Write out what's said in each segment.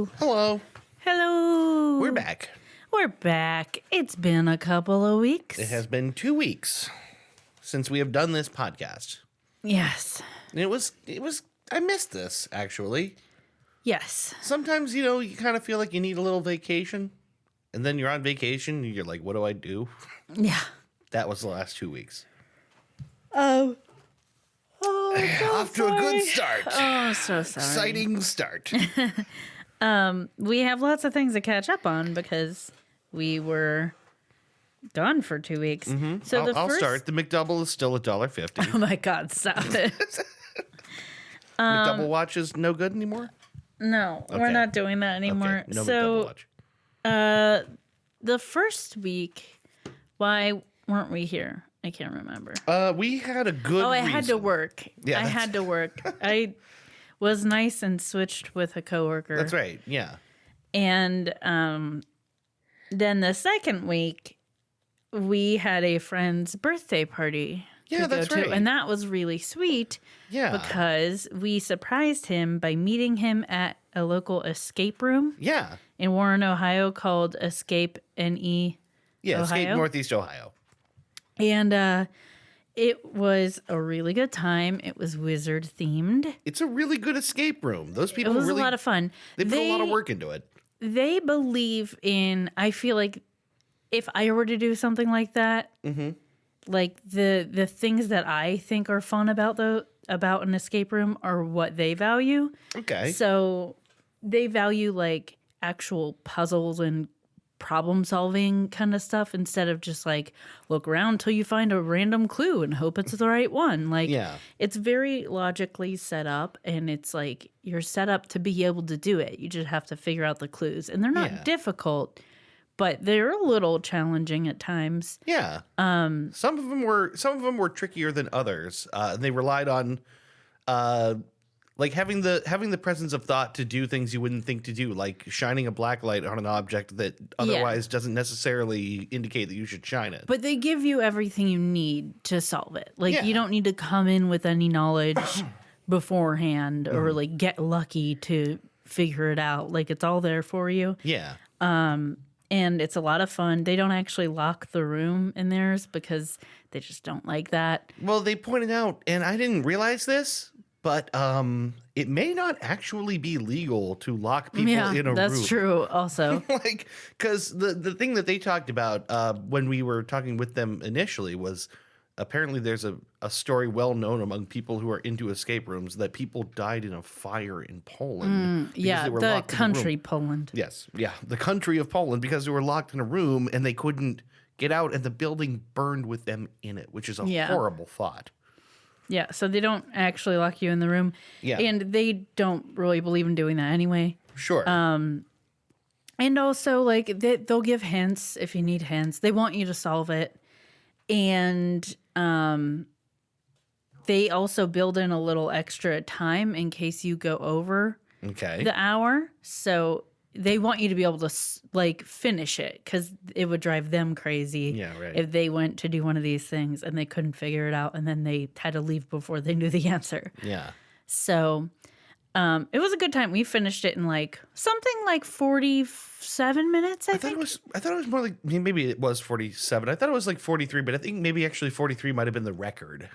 Hello. Hello. We're back. We're back. It's been a couple of weeks. It has been 2 weeks since we have done this podcast. Yes. And it was, I missed this, actually. Yes. Sometimes, you kind of feel like you need a little vacation. And then you're on vacation and you're like, what do I do? Yeah. That was the last 2 weeks. Oh, Off to a good start. Oh, so sorry. Exciting start. We have lots of things to catch up on because we were gone for 2 weeks. Mm-hmm. So I'll start. The McDouble is still $1.50. Oh my God, stop it. McDouble watch is no good anymore? No, Okay. we're not doing that anymore. Okay. No McDouble watch. The first week, why weren't we here? I can't remember. We had a good I reason. had to work. Yeah, I had to work. I was nice and switched with a coworker. That's right. Yeah. And then the second week, we had a friend's birthday party. Yeah, that's right. And that was really sweet. Yeah. Because we surprised him by meeting him at a local escape room. Yeah. In Warren, Ohio, called Escape NE. Yeah, Ohio. Escape Northeast Ohio. And it was a really good time. It was wizard themed. It's a really good escape room. Those people It was really, a lot of fun. They put a lot of work into it. They believe in, I feel like if I were to do something like that, like the things that I think are fun about an escape room are what they value. Okay. So they value like actual puzzles and problem solving kind of stuff instead of just like look around till you find a random clue and hope it's the right one. Like it's very logically set up, and it's like you're set up to be able to do it. You just have to figure out the clues, and they're not difficult, but they're a little challenging at times. Yeah. Some of them were trickier than others. They relied on like having the presence of thought to do things you wouldn't think to do, like shining a black light on an object that otherwise doesn't necessarily indicate that you should shine it. But they give you everything you need to solve it. Like you don't need to come in with any knowledge beforehand or like get lucky to figure it out. Like it's all there for you. Yeah. And it's a lot of fun. They don't actually lock the room in theirs because they just don't like that. Well, they pointed out, and I didn't realize this, but it may not actually be legal to lock people in a room. That's true also. Like, because the thing that they talked about when we were talking with them initially was apparently there's a story well known among people who are into escape rooms that people died in a fire in Poland. Yeah, the country Poland. Yes, yeah, the country of Poland, because they were locked in a room and they couldn't get out, and the building burned with them in it, which is a horrible thought. Yeah, so they don't actually lock you in the room. Yeah. And they don't really believe in doing that anyway. Sure. And also, like, they'll give hints if you need hints. They want you to solve it. And they also build in a little extra time in case you go over the hour. So they want you to be able to, like, finish it because it would drive them crazy if they went to do one of these things and they couldn't figure it out and then they had to leave before they knew the answer. Yeah. So it was a good time. We finished it in like something like 47 minutes, I think. I thought it was more like, maybe it was 47. I thought it was like 43, but I think maybe actually 43 might have been the record.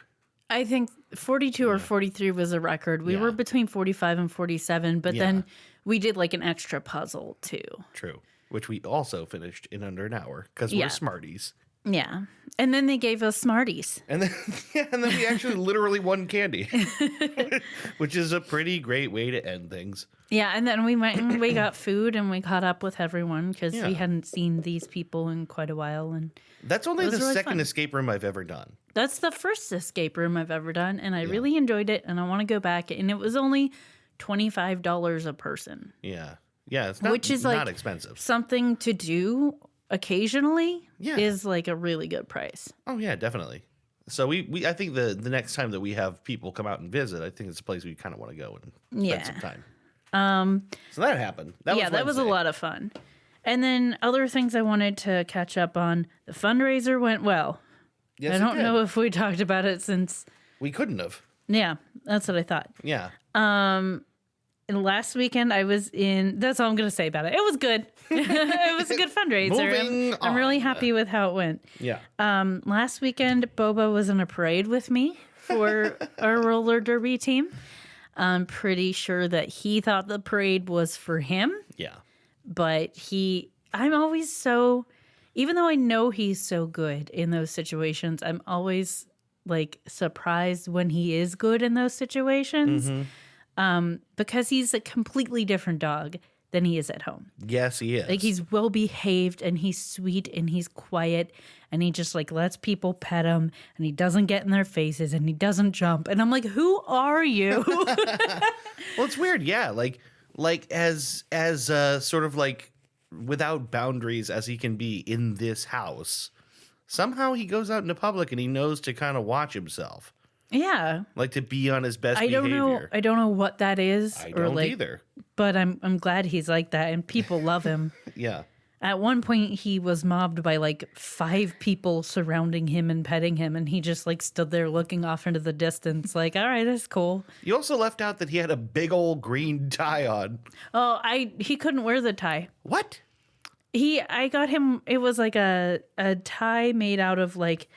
I think 42 or 43 was a record. We were between 45 and 47, but then we did like an extra puzzle too. True. Which we also finished in under an hour because we're smarties. Yeah. And then they gave us Smarties. And then we actually literally won candy, which is a pretty great way to end things. Yeah. And then we went and we got food and we caught up with everyone because we hadn't seen these people in quite a while. And that's only the really second escape room I've ever done. That's the first escape room I've ever done. And I really enjoyed it. And I want to go back. And it was only $25 a person. Yeah. Yeah. It's not, which is not like expensive. Something to do occasionally is like a really good price. Oh yeah, definitely. So I think the next time that we have people come out and visit, I think it's a place we kind of want to go and spend some time. So that happened. That was a lot of fun. And then other things I wanted to catch up on. The fundraiser went well. Yes, I don't know if we talked about it since we couldn't have. Yeah, that's what I thought. Yeah. And last weekend I was in. That's all I'm going to say about it. It was good. It was a good fundraiser. Moving I'm really on. happy with how it went. Yeah. Last weekend, Boba was in a parade with me for our roller derby team. I'm pretty sure that he thought the parade was for him, Yeah. but I'm always so, even though I know he's so good in those situations, I'm always like surprised when he is good in those situations. Because he's a completely different dog than he is at home. Yes, he is. Like he's well behaved and he's sweet and he's quiet and he just like lets people pet him and he doesn't get in their faces and he doesn't jump. And I'm like, who are you? Well, it's weird. Yeah. Like as sort of like without boundaries as he can be in this house, somehow he goes out into public and he knows to kind of watch himself. Yeah. Like to be on his best behavior. I don't know what that is. I or don't like, either. But I'm glad he's like that and people love him. Yeah. At one point he was mobbed by like 5 people surrounding him and petting him and he just like stood there looking off into the distance like, all right, that's cool. You also left out that he had a big old green tie on. Oh, he couldn't wear the tie. What? I got him, it was like a tie made out of like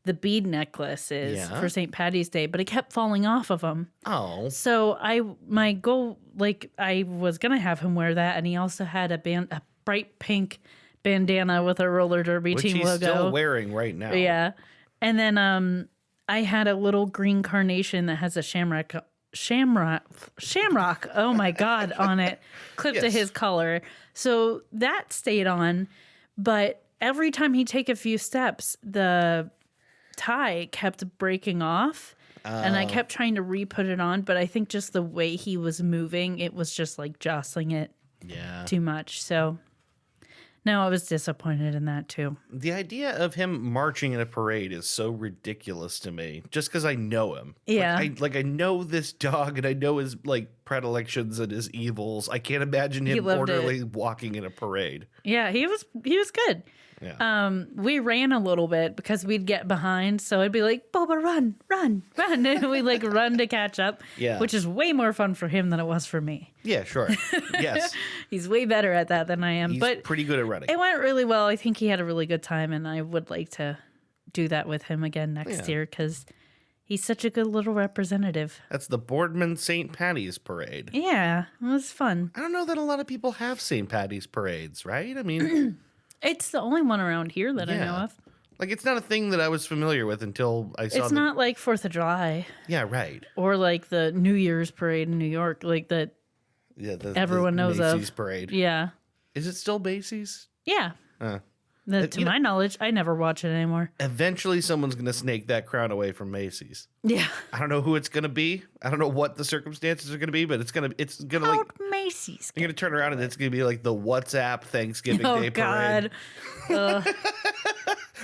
the bead necklaces Yeah. for St. Patty's Day, but it kept falling off of him. Oh. So my goal, like I was going to have him wear that. And he also had a bright pink bandana with a roller derby Which team he's logo. still wearing right now. Yeah. And then I had a little green carnation that has a shamrock, oh my God, on it, clipped to Yes. his collar. So that stayed on. But every time he'd take a few steps, the tie kept breaking off. And I kept trying to re-put it on. But I think just the way he was moving, it was just like jostling it Yeah. too much. So no, I was disappointed in that too. The idea of him marching in a parade is so ridiculous to me. Just because I know him. Yeah. I know this dog and I know his like predilections and his evils. I can't imagine him loved it. orderly walking in a parade. Yeah, he was good. Yeah. We ran a little bit because we'd get behind, so I'd be like, Boba, run, and we like run to catch up. Yeah. Which is way more fun for him than it was for me. Yeah, sure. Yes. He's way better at that than I am. He's but pretty good at running. it went really well. I think he had a really good time, and I would like to do that with him again next year because he's such a good little representative. That's the Boardman St. Patty's Parade. Yeah, it was fun. I don't know that a lot of people have St. Patty's parades, right? I mean, It's the only one around here that I know of. like it's not a thing that I was familiar with until I saw It's not like 4th of July Yeah, right. or like the New Year's parade in New York, like that. Yeah, Everyone knows of. Macy's parade. Yeah. Is it still Macy's? Yeah. Uh, To my knowledge, I never watch it anymore. Eventually, someone's going to snake that crown away from Macy's. Yeah. I don't know who it's going to be. I don't know what the circumstances are going to be, but it's gonna like Out Macy's. you're gonna turn around and it's gonna be like the WhatsApp Thanksgiving Oh Day parade, God.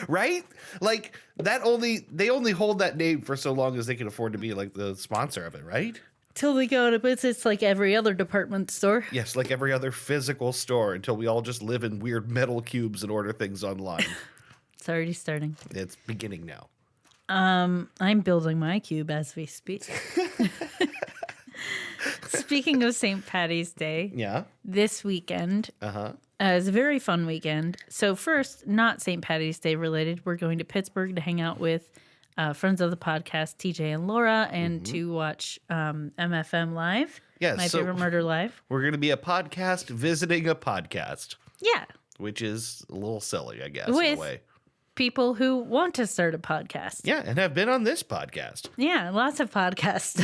right? Like they only hold that name for so long as they can afford to be like the sponsor of it, right? Till we go to it's like every other department store. Yes, like every other physical store until we all just live in weird metal cubes and order things online. It's already starting. It's beginning now. I'm building my cube as we speak. Speaking of St. Patty's Day, Yeah. this weekend Uh-huh. is a very fun weekend. So first, not St. Patty's Day related, we're going to Pittsburgh to hang out with friends of the podcast, TJ and Laura, and to watch MFM Live. Yeah, My so- Favorite Murder Live. We're going to be a podcast visiting a podcast, Yeah. which is a little silly, I guess, in a With- way. People who want to start a podcast. Yeah, and have been on this podcast. Yeah, lots of podcasts.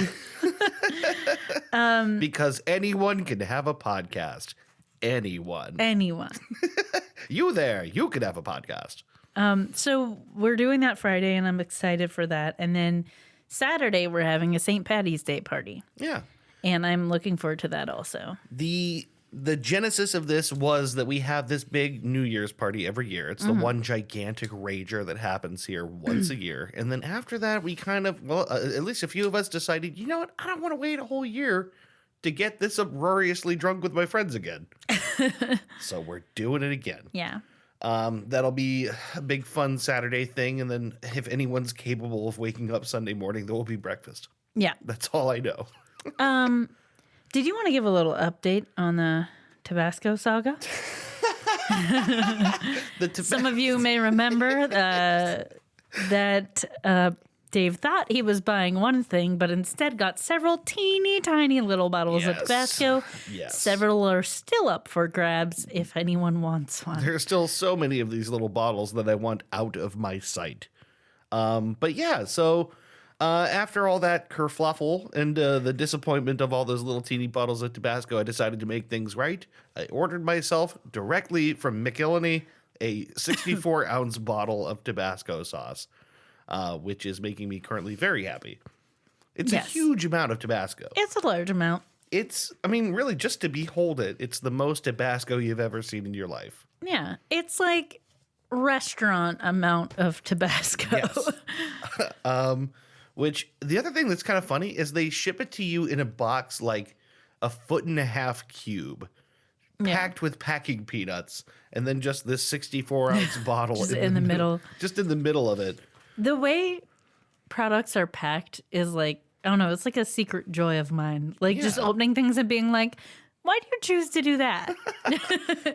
Because anyone can have a podcast. Anyone. Anyone. You there, you could have a podcast. So we're doing that Friday, and I'm excited for that. And then Saturday, we're having a St. Patty's Day party. Yeah. And I'm looking forward to that also. The genesis of this was that we have this big New Year's party every year. It's the one gigantic rager that happens here once a year. And then after that, we kind of, at least a few of us decided, you know what? I don't want to wait a whole year to get this uproariously drunk with my friends again. So we're doing it again. Yeah. That'll be a big fun Saturday thing. And then if anyone's capable of waking up Sunday morning, there will be breakfast. Yeah. That's all I know. Did you want to give a little update on the Tabasco saga? Some of you may remember that Dave thought he was buying one thing, but instead got several teeny tiny little bottles of Tabasco. Yes. Several are still up for grabs if anyone wants one. There's still so many of these little bottles that I want out of my sight. But yeah, so after all that kerfluffle and the disappointment of all those little teeny bottles of Tabasco, I decided to make things right. I ordered myself directly from McIlhenny a 64-ounce bottle of Tabasco sauce, which is making me currently very happy. It's a huge amount of Tabasco. It's a large amount. Really, just to behold it, it's the most Tabasco you've ever seen in your life. Yeah, it's like restaurant amount of Tabasco. Yes. Which the other thing that's kind of funny is they ship it to you in a box like a 1.5 foot cube, packed with packing peanuts, and then just this 64-ounce bottle Just in the middle. Just in the middle of it. The way products are packed is like, I don't know, it's like a secret joy of mine. Like just opening things and being like, why do you choose to do that?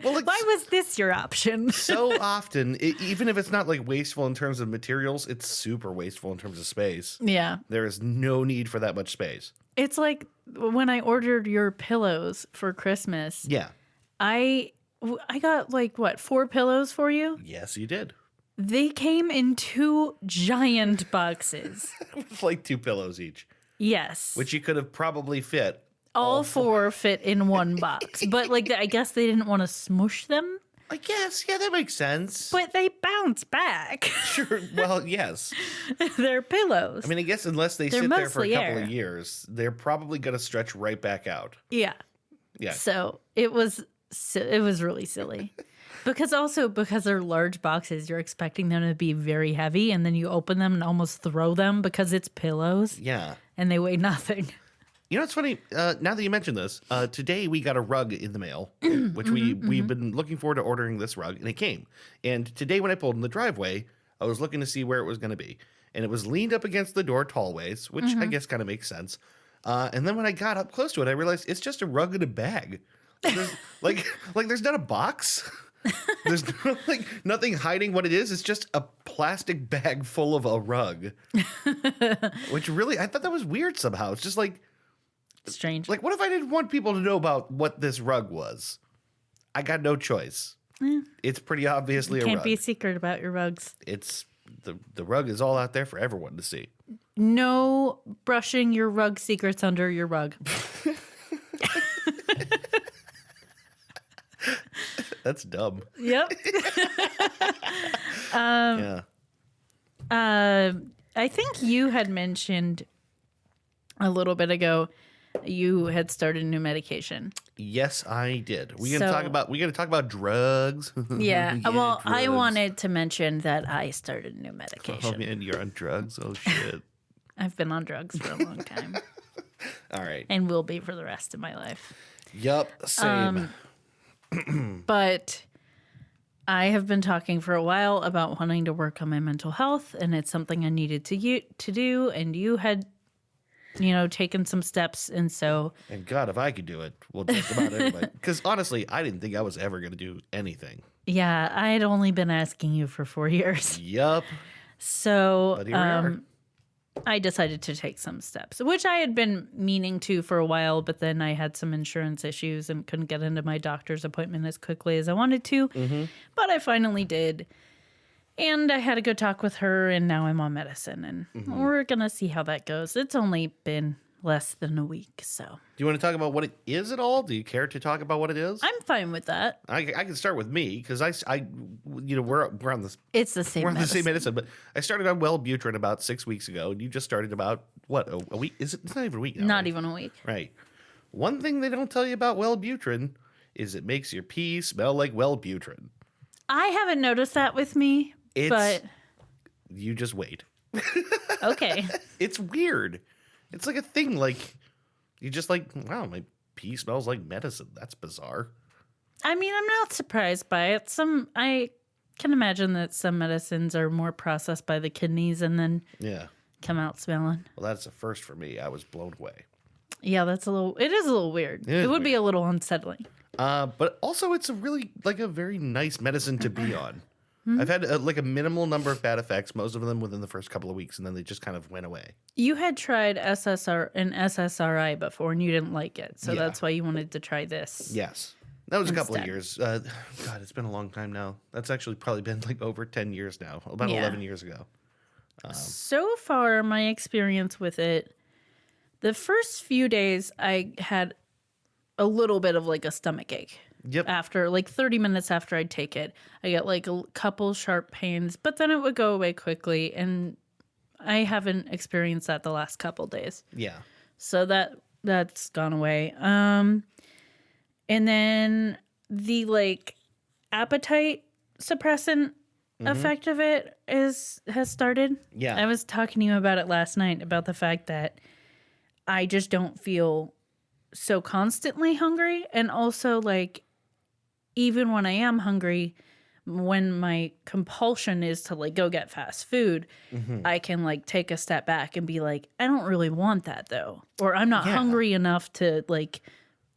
Well, why was this your option? So often, even if it's not like wasteful in terms of materials, it's super wasteful in terms of space. Yeah. There is no need for that much space. It's like when I ordered your pillows for Christmas. Yeah. I got like, what, 4 pillows for you? Yes, you did. They came in 2 giant boxes. With like 2 pillows each. Yes. Which you could have probably fit. All 4 fit in one box. But like, I guess they didn't want to smush them. I guess. Yeah, that makes sense. But they bounce back. Sure. Well, yes. They're pillows. I mean, I guess unless they They're sit there for a mostly couple air. of years, they're probably going to stretch right back out. Yeah. Yeah. So it was really silly. Because they're large boxes, you're expecting them to be very heavy, and then you open them and almost throw them because it's pillows. Yeah. And they weigh nothing. You know what's funny? Now that you mention this, today we got a rug in the mail, which we've been looking forward to ordering this rug, and it came. And today when I pulled in the driveway, I was looking to see where it was going to be. And it was leaned up against the door tallways, which I guess kind of makes sense. And then when I got up close to it, I realized it's just a rug in a bag. There's, there's not a box. There's nothing hiding what it is. It's just a plastic bag full of a rug. Which really, I thought that was weird somehow. It's just like, Strange. like, what if I didn't want people to know about what this rug was? I got no choice. It's pretty obviously a rug. Can't be secret about your rugs. It's the rug is all out there for everyone to see. No brushing your rug secrets under your rug. That's dumb. Yep. Yeah. I think you had mentioned a little bit ago you had started new medication. Yes, I did. We're gonna talk about drugs. Yeah. Well, I drugs. wanted to mention that I started new Oh medication. man, you're on drugs. Oh shit. I've been on drugs for a long time All right. and will be for the rest of my life. Yup. Same. But I have been talking for a while about wanting to work on my mental health, and it's something I needed to do. And you had, taken some steps, and so. And God, if I could do it, well, just about everybody. Because honestly, I didn't think I was ever going to do anything. Yeah, I had only been asking you for 4 years. Yup. So But here we are. I decided to take some steps, which I had been meaning to for a while, but then I had some insurance issues and couldn't get into my doctor's appointment as quickly as I wanted to. Mm-hmm. But I finally did. And I had a good talk with her, and now I'm on medicine, and we're going to see how that goes. It's only been less than a week, so. Do you want to talk about what it is at all? Do you care to talk about what it is? I'm fine with that. I can start with me because we're on this. It's the same We're on the medicine. same medicine, but I started on Wellbutrin about 6 weeks ago, and you just started about what a week? Is it? It's not even a week now. Not right? even a week. Right. One thing they don't tell you about Wellbutrin is it makes your pee smell like Wellbutrin. I haven't noticed that with me, but You just wait. okay. It's weird. It's like a thing. Like you just like, wow, my pee smells like medicine. That's bizarre. I mean, I'm not surprised by it. I can imagine that some medicines are more processed by the kidneys and then Yeah. come out smelling. Well, that's a first for me. I was blown away. Yeah, it is a little weird. It would be a little unsettling. But also it's a really like a very nice medicine to be on. I've had like a minimal number of bad effects, most of them within the first couple of weeks, and then they just kind of went away. You had tried SSRI before and you didn't like it. So that's why you wanted to try this. Yes. That was a couple of Instead. years. God, it's been a long time now. That's actually probably been like over 10 years now, about Yeah. 11 years ago. So far, my experience with it, the first few days, I had a little bit of like a stomach ache. Yep. After like 30 minutes after I'd take it, I get like a couple sharp pains, but then it would go away quickly. And I haven't experienced that the last couple days. Yeah. So that's gone away. And then the like appetite suppressant effect of it has started. Yeah. I was talking to you about it last night about the fact that I just don't feel so constantly hungry, and also like even when I am hungry, when my compulsion is to like go get fast food, I can like take a step back and be like, I don't really want that though, or I'm not hungry enough to like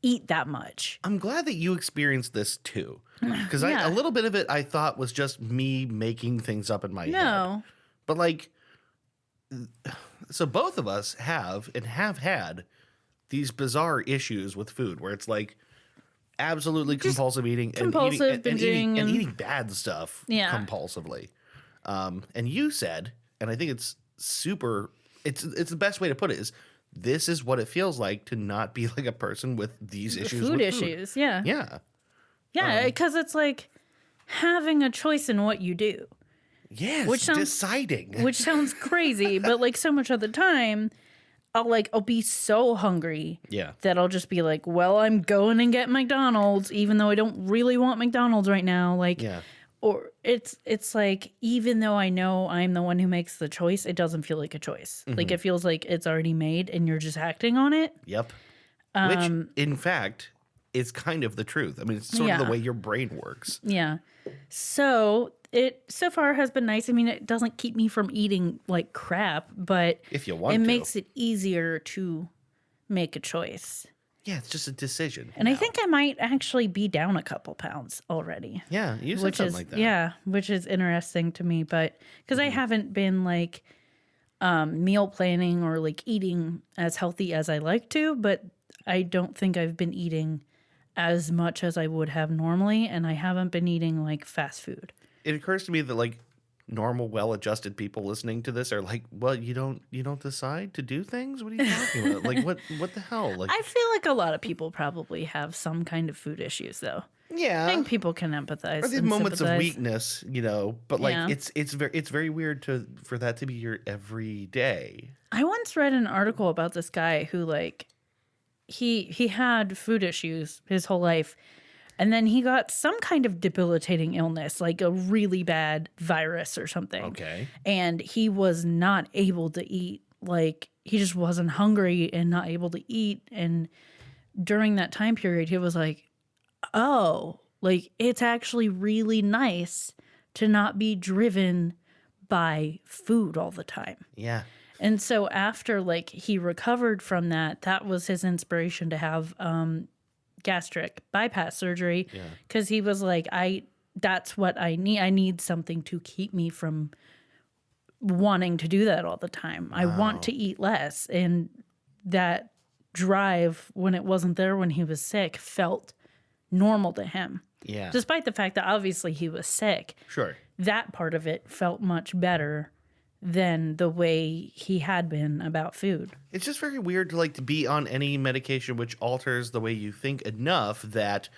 eat that much. I'm glad that you experienced this too. Because a little bit of it I thought was just me making things up in my head. No. But like, so both of us have had these bizarre issues with food where it's like absolutely compulsive eating compulsive and binging and eating bad stuff compulsively. And you said, and I think it's the best way to put it is, this is what it feels like to not be like a person with these issues Food with issues, food. yeah. Yeah. Yeah, because it's like having a choice in what you do. Yes, deciding. Which sounds crazy, but like so much of the time, I'll be so hungry that I'll just be like, well, I'm going and get McDonald's, even though I don't really want McDonald's right now. Like, or it's like, even though I know I'm the one who makes the choice, it doesn't feel like a choice. Like it feels like it's already made and you're just acting on it. Yep. Which, in fact, is kind of the truth. I mean, it's sort of the way your brain works. Yeah. So it so far has been nice. I mean, it doesn't keep me from eating like crap, but if you want it to, makes it easier to make a choice. Yeah, it's just a decision. And I think I might actually be down a couple pounds already. Yeah, you said something like that. Yeah, which is interesting to me, but because I haven't been like meal planning or like eating as healthy as I like to, but I don't think I've been eating as much as I would have normally, and I haven't been eating like fast food. It occurs to me that like normal, well-adjusted people listening to this are like, "Well, you don't decide to do things? What are you talking about? Like what the hell?" Like, I feel like a lot of people probably have some kind of food issues, though. Yeah, I think people can empathize. Or the moments of weakness, but like Yeah. it's very weird for that to be your everyday. I once read an article about this guy who like he had food issues his whole life, and then he got some kind of debilitating illness, like a really bad virus or something. Okay. And he was not able to eat. Like he just wasn't hungry and not able to eat. And during that time period, he was like, oh, like it's actually really nice to not be driven by food all the time. Yeah. And so after like he recovered from that, that was his inspiration to have gastric bypass surgery, because he was like, that's what I need. I need something to keep me from wanting to do that all the time. I want to eat less. And that drive, when it wasn't there when he was sick, felt normal to him. Yeah. Despite the fact that obviously he was sick. Sure. That part of it felt much better than the way he had been about food. It's just very weird to be on any medication which alters the way you think enough that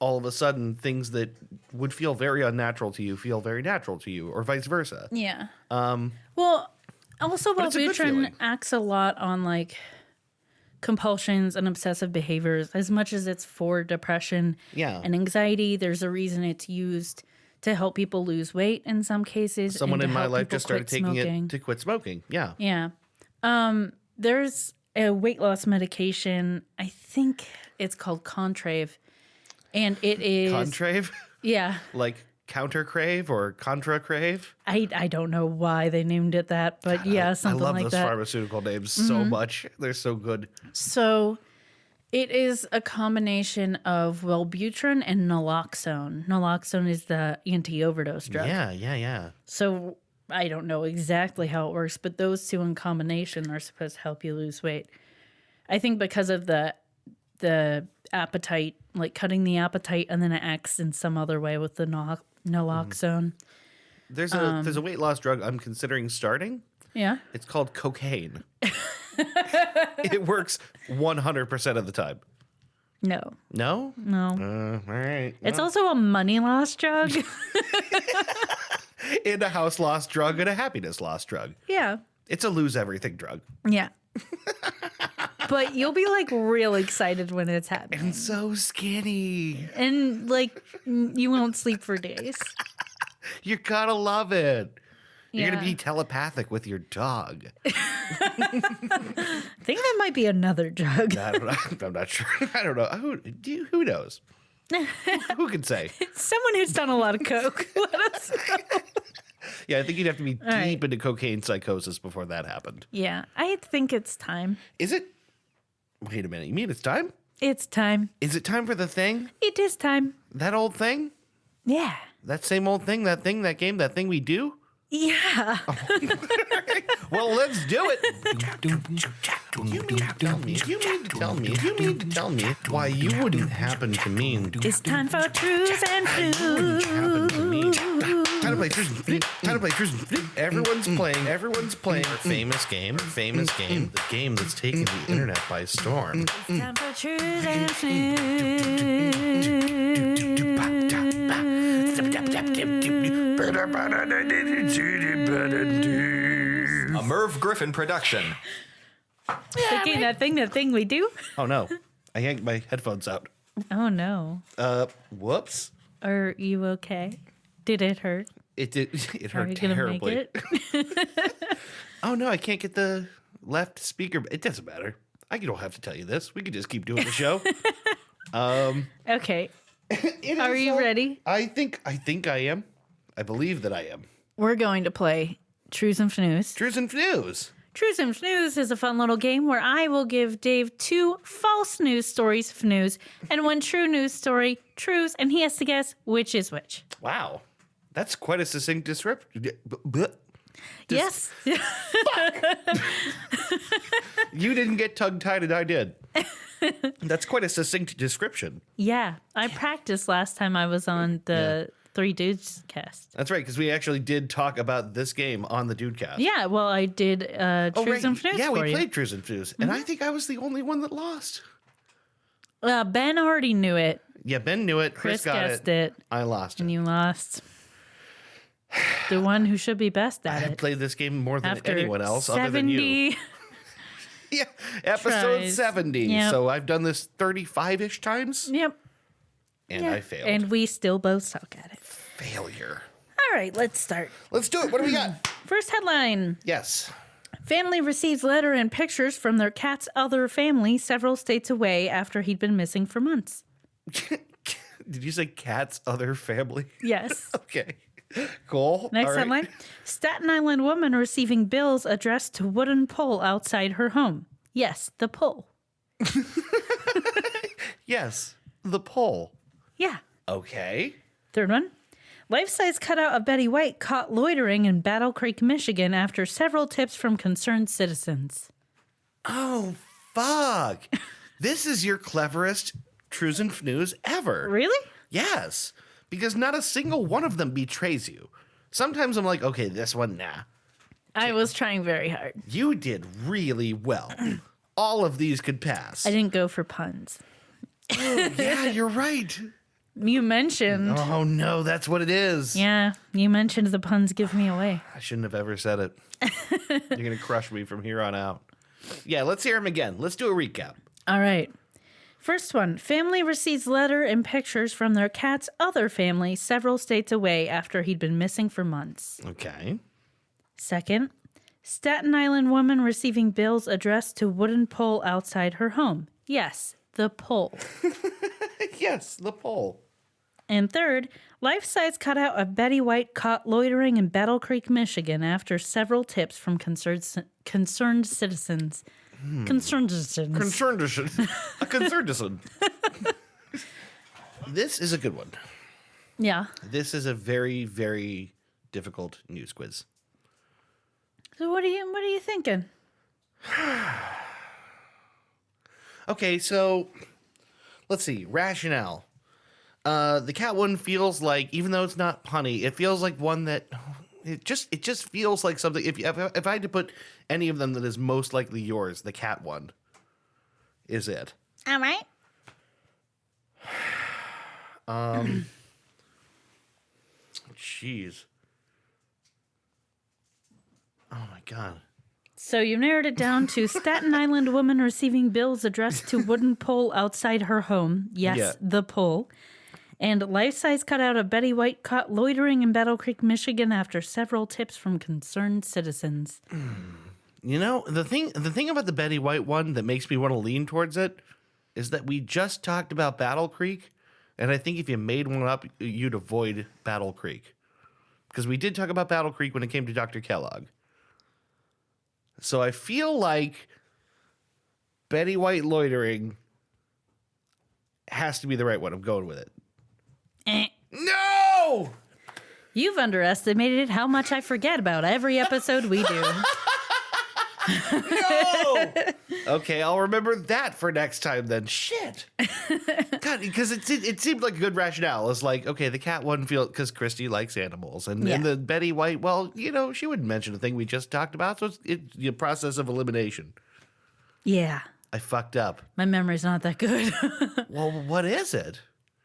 all of a sudden things that would feel very unnatural to you feel very natural to you, or vice versa. Yeah. Well, also it's a good Wellbutrin feeling. acts a lot on like compulsions and obsessive behaviors. As much as it's for depression and anxiety, there's a reason it's used to help people lose weight in some cases. Someone and to in my help life people just started quit taking smoking. it to quit smoking. Yeah. Yeah. There's a weight loss medication. I think it's called Contrave. And it is... Contrave? Yeah. Like Counter Crave or Contra Crave. I don't know why they named it that, but yeah, something I love like those that. pharmaceutical names so much. They're so good. So it is a combination of Wellbutrin and naloxone. Naloxone is the anti-overdose drug. Yeah. So I don't know exactly how it works, but those two in combination are supposed to help you lose weight. I think because of the appetite, like cutting the appetite, and then it acts in some other way with the naloxone. There's a weight loss drug I'm considering starting. Yeah. It's called cocaine. It works 100% of the time. No. No? No. All right. It's also a money loss drug. And a house loss drug and a happiness loss drug. Yeah. It's a lose everything drug. Yeah. But you'll be like real excited when it's happening. And so skinny. And like you won't sleep for days. You're gonna love it. You're Yeah. gonna be telepathic with your dog. I think that might be another drug. I don't know. I'm not sure. I don't know. Who knows? Who can say? Someone who's done a lot of coke. Let us know. Yeah, I think you'd have to be deep right. into cocaine psychosis before that happened. Yeah, I think it's time. Is it? Wait a minute. You mean it's time? It's time. Is it time for the thing? It is time. That old thing? Yeah. That same old thing? That thing? That game? That thing we do? Yeah. Well, let's do it. You mean to tell me why you wouldn't happen to mean It's time for Truths and happen to me. Flus. Time to play Truths and Flus. Everyone's playing our famous game, the game that's taken the internet by storm. It's time for Truths and A Merv Griffin production. Thinking that thing we do? Oh no, I yanked my headphones out. Oh no. Whoops. Are you okay? Did it hurt? It did. It Are hurt you gonna terribly. make it? Oh no, I can't get the left speaker. It doesn't matter. I don't have to tell you this. We can just keep doing the show. Okay. Are you ready? I think I am. I believe that I am. We're going to play Truths and Flus. Truths and News. Truths and Flus is a fun little game where I will give Dave 2 false news stories, Flus, and 1 true news story, truths, and he has to guess which is which. Wow, that's quite a succinct description. Yes. You didn't get tongue-tied and I did. That's quite a succinct description. Yeah. I practiced last time I was on the Three Dudes cast. That's right, because we actually did talk about this game on the Dudecast. Yeah, well, I did Truths and Flus Yeah, for we you. played Truths and News, and I think I was the only one that lost. Ben already knew it. Yeah, Ben knew it. Chris got guessed it. I lost it. And you lost. The one who should be best at I it. played this game more than After anyone else 70 other than you. Yeah, episode tries. 70. Yep. So I've done this 35-ish times, Yep. and I failed. And we still both suck at it. Failure. All right, let's start. Let's do it. What do we got? First headline. Yes. Family receives letter and pictures from their cat's other family several states away after he'd been missing for months. Did you say cat's other family? Yes. Okay. Cool. Next All right. headline. Staten Island woman receiving bills addressed to wooden pole outside her home. Yes, the pole. Yes. The poll. Yeah. Okay. Third one. Life-size cutout of Betty White caught loitering in Battle Creek, Michigan after several tips from concerned citizens. Oh, fuck. This is your cleverest Truths and News ever. Really? Yes. Because not a single one of them betrays you. Sometimes I'm like, okay, this one, nah. I was trying very hard. You did really well. All of these could pass. I didn't go for puns. Yeah, you're right. You mentioned. Oh, no, that's what it is. Yeah, you mentioned the puns give me away. I shouldn't have ever said it. You're going to crush me from here on out. Yeah, let's hear him again. Let's do a recap. All right. First one. Family receives letter and pictures from their cat's other family several states away after he'd been missing for months. Okay. Second. Staten Island woman receiving bills addressed to wooden pole outside her home. Yes, the pole. Yes, the poll. And third, life-size cutout of Betty White caught loitering in Battle Creek, Michigan after several tips from concerned citizens. Concerned citizens. A concerned citizen. This is a good one. Yeah. This is a very, very difficult news quiz. So what are you thinking? Okay, so let's see. Rationale. The cat one feels like, even though it's not punny, it feels like one that it just feels like something. If I had to put any of them that is most likely yours, the cat one is it. All right. Jeez. Oh my God. So you've narrowed it down to Staten Island woman receiving bills addressed to wooden pole outside her home. Yes, Yeah. the pole. And life-size cutout of Betty White caught loitering in Battle Creek, Michigan after several tips from concerned citizens. You know, the thing about the Betty White one that makes me want to lean towards it is that we just talked about Battle Creek, and I think if you made one up, you'd avoid Battle Creek. Because we did talk about Battle Creek when it came to Dr. Kellogg. So I feel like Betty White loitering has to be the right one. I'm going with it. No! You've underestimated how much I forget about every episode we do. No! Okay, I'll remember that for next time then. Shit. God, because it seemed like a good rationale. It's like, okay, the cat one feels, because Christy likes animals. And the Betty White, well, you know, she wouldn't mention a thing we just talked about. So it's the process of elimination. Yeah. I fucked up. My memory's not that good. Well, what is it?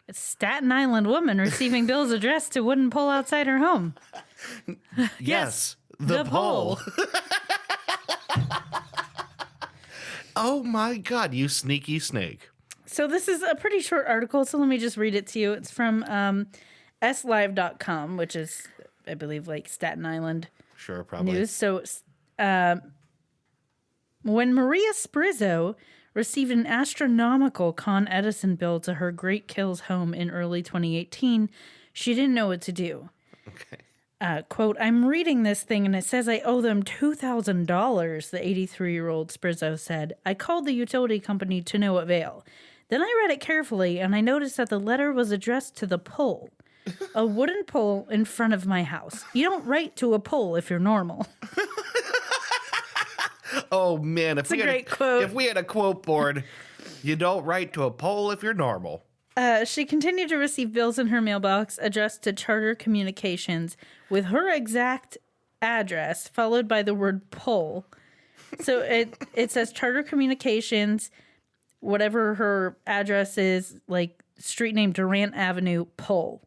It's Staten Island woman receiving bills addressed to wooden pole outside her home. Yes. The pole. Oh my God, you sneaky snake. So this is a pretty short article, so let me just read it to you. It's from slive.com, which is, I believe, like Staten Island Sure, probably. news. So when Maria Sprizzo received an astronomical Con Edison bill to her Great Kills home in early 2018, she didn't know what to do. Okay. Quote, I'm reading this thing and it says I owe them $2,000, the 83-year-old Sprizzo said. I called the utility company to no avail. Then I read it carefully and I noticed that the letter was addressed to the pole, a wooden pole in front of my house. You don't write to a pole if you're normal. Oh, man. If quote. we had a quote board, you don't write to a pole if you're normal. She continued to receive bills in her mailbox addressed to Charter Communications with her exact address followed by the word pole. So it says Charter Communications, whatever her address is, like street name Durant Avenue, pole.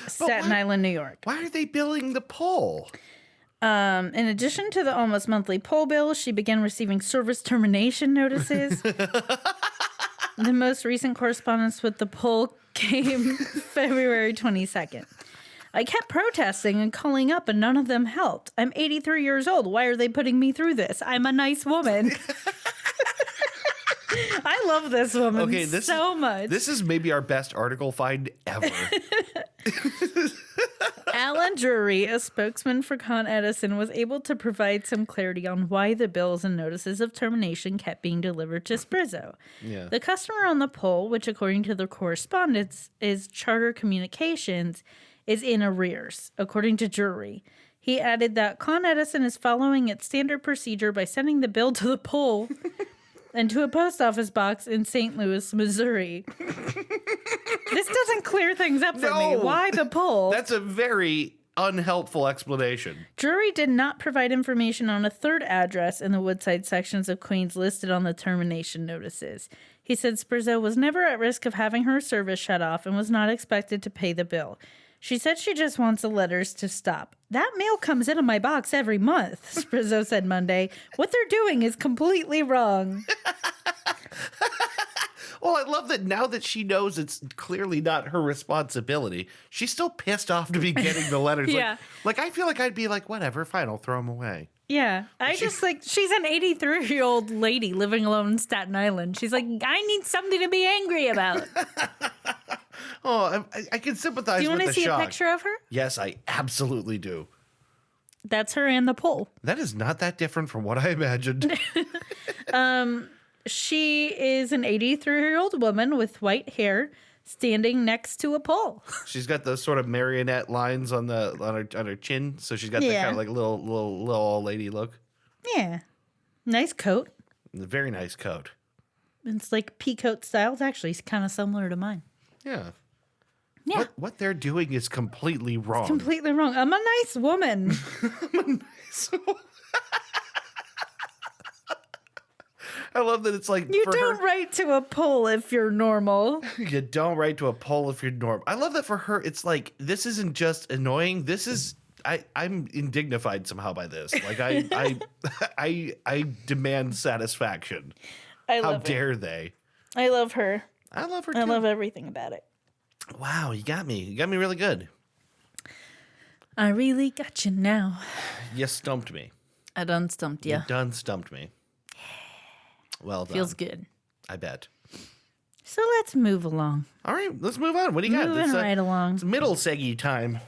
Staten Island, New York. Why are they billing the pole? In addition to the almost monthly pole bill, she began receiving service termination notices. The most recent correspondence with the pole came February 22nd. I kept protesting and calling up, and none of them helped. I'm 83 years old. Why are they putting me through this? I'm a nice woman. I love this woman so much. This is maybe our best article find ever. Alan Drury, a spokesman for Con Edison, was able to provide some clarity on why the bills and notices of termination kept being delivered to Sprizzo. Yeah. The customer on the pole, which according to the correspondence is Charter Communications, is in arrears, according to Drury. He added that Con Edison is following its standard procedure by sending the bill to the pole and to a post office box in St. Louis, Missouri. This doesn't clear things up for me. Why the pole? That's a very unhelpful explanation. Drury did not provide information on a third address in the Woodside sections of Queens listed on the termination notices. He said Sprizzo was never at risk of having her service shut off and was not expected to pay the bill. She said she just wants the letters to stop. That mail comes into my box every month, Sprizzo said Monday. What they're doing is completely wrong. Well, I love that now that she knows it's clearly not her responsibility, she's still pissed off to be getting the letters. Yeah. Like, I feel like I'd be like, whatever, fine, I'll throw them away. Yeah. She's an 83-year-old lady living alone in Staten Island. She's like, I need something to be angry about. Oh, I can sympathize Do you with want the to see shock. a picture of her? Yes, I absolutely do. That's her and the pole. That is not that different from what I imagined. She is an 83-year-old woman with white hair standing next to a pole. She's got those sort of marionette lines on her chin, so she's got that Yeah. kind of like little old lady look. Yeah. Nice coat. Very nice coat. It's like peacoat style. It's actually kind of similar to mine. Yeah. Yeah. What they're doing is completely wrong. Completely wrong. I'm a nice woman. I love that it's like You for don't her, write to a pole if you're normal. you don't write to a poll if you're normal. I love that for her. It's like this isn't just annoying. This is I'm indignified somehow by this. Like I demand satisfaction. I How love dare they? I love her. I love her too. I love everything about it. Wow, you got me. You got me really good. I really got you now. You stumped me. I done stumped you. You done stumped me. Well done. Feels good. I bet. So let's move along. All right, let's move on. What do you got? Moving right along. It's middle seggy time.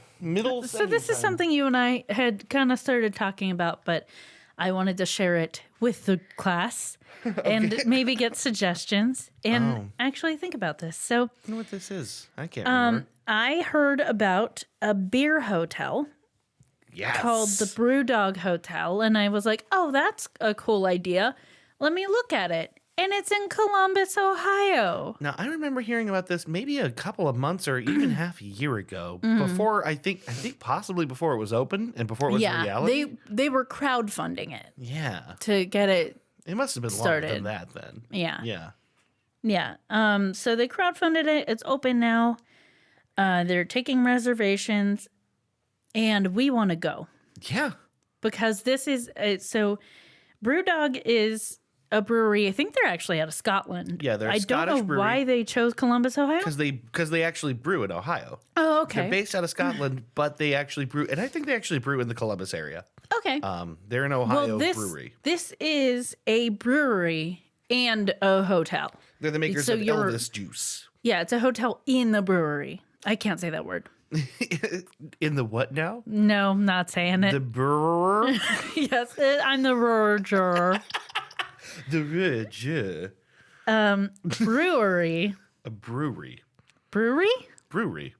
So this is something you and I had kind of started talking about, but I wanted to share it with the class and maybe get suggestions and actually think about this. So I know what this is. I can't remember. I heard about a beer hotel Yes. called the Brewdog Hotel, and I was like, oh, that's a cool idea. Let me look at it. And it's in Columbus, Ohio. Now, I remember hearing about this maybe a couple of months or even half a year ago. Mm-hmm. Before, I think possibly before it was open and before it was reality. They were crowdfunding it Yeah. to get it. It must have been longer Started. than that then. Yeah. Yeah. Yeah. So they crowdfunded it. It's open now. They're taking reservations, and we want to go Yeah. because this is so. Brewdog is a brewery. I think they're actually out of Scotland. Yeah, they're a I Scottish don't know brewery. why they chose Columbus, Ohio. Because they actually brew in Ohio. Oh, okay. They're based out of Scotland, but they actually brew, and I think they actually brew in the Columbus area. Okay. They're an Ohio this brewery. this is a brewery and a hotel. They're the makers So of you're- Elvis juice. Yeah, it's a hotel in the brewery. I can't say that word. In the what now? No, I'm not saying it. The brewer. Yes, I'm the roger. The Ridge. Brewery. A brewery. Brewery? Brewery.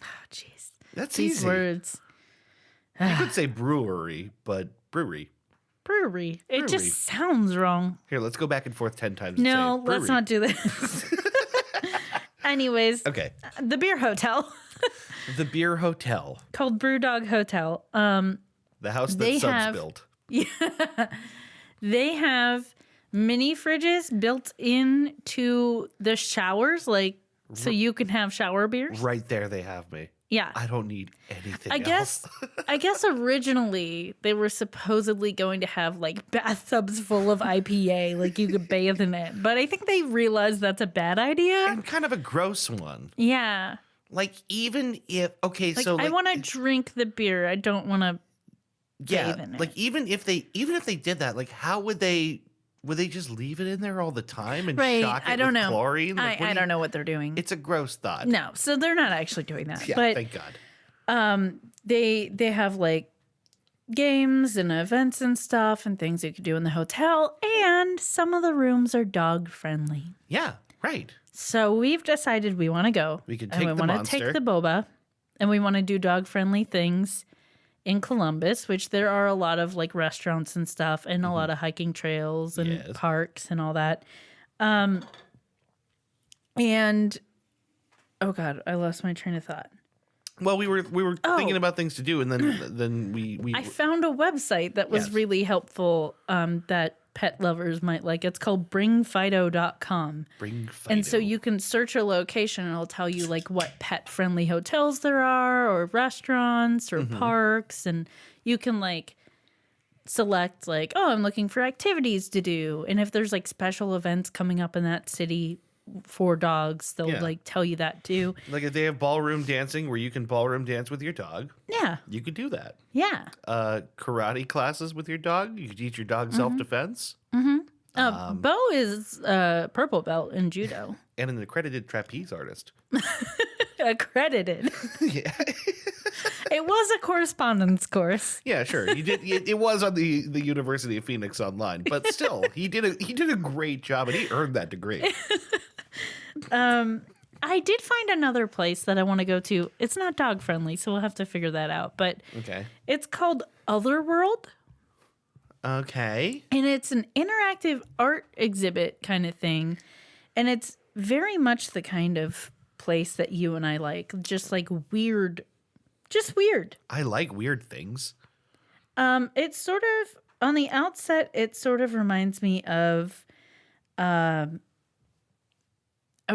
Oh, jeez. That's These easy. words. You could say brewery, but brewery. Brewery. It Brewery. just sounds wrong. Here, let's go back and forth 10 times. and No, say let's brewery. not do this. Anyways, Okay. the beer hotel The Beer Hotel. called Brewdog Hotel. The house They that Subs have- built. They have mini fridges built into the showers, like so you can have shower beers. Right there, they have me. Yeah. I don't need anything I else. guess originally they were supposedly going to have like bathtubs full of IPA, like you could bathe in it. But I think they realized that's a bad idea. And kind of a gross one. Yeah. Like, even if, okay, Like so I like, want to drink the beer. I don't want to yeah, bathe in like it. even if they did that, like how would they just leave it in there all the time and Right. shock it I don't with know. chlorine? Like, I don't know what they're doing. It's a gross thought. No, so they're not actually doing that. Yeah, but thank God. they have like games and events and stuff and things you could do in the hotel, and some of the rooms are dog friendly. Yeah, right. So we've decided we want to go. We can and take we the wanna monster. take the boba, and we want to do dog friendly things in Columbus, which there are a lot of like restaurants and stuff, and a lot of hiking trails and Yes. parks and all that. And oh god, I lost my train of thought. Well, we were thinking Oh. about things to do, and then we I found a website that was Yes. really helpful that pet lovers might like. It's called bringfido.com. bring Fido. And so you can search a location and it'll tell you like what pet friendly hotels there are or restaurants or parks. And you can like select like, oh, I'm looking for activities to do. And if there's like special events coming up in that city for dogs, they'll Yeah. like tell you that too. Like if they have ballroom dancing where you can ballroom dance with your dog, Yeah. you could do that. Yeah. Karate classes with your dog, you could teach your dog self-defense. Bo is purple belt in judo. And an accredited trapeze artist. accredited. Yeah. It was a correspondence course. Yeah, sure. You did. It was on the University of Phoenix online, but still, he did a great job, and he earned that degree. I did find another place that I want to go to. It's not dog friendly, so we'll have to figure that out. But Okay. it's called Otherworld, Okay. and it's an interactive art exhibit kind of thing, and it's very much the kind of place that you and I like, just like weird. Just weird. I like weird things. It's sort of on the outset. It sort of reminds me of, oh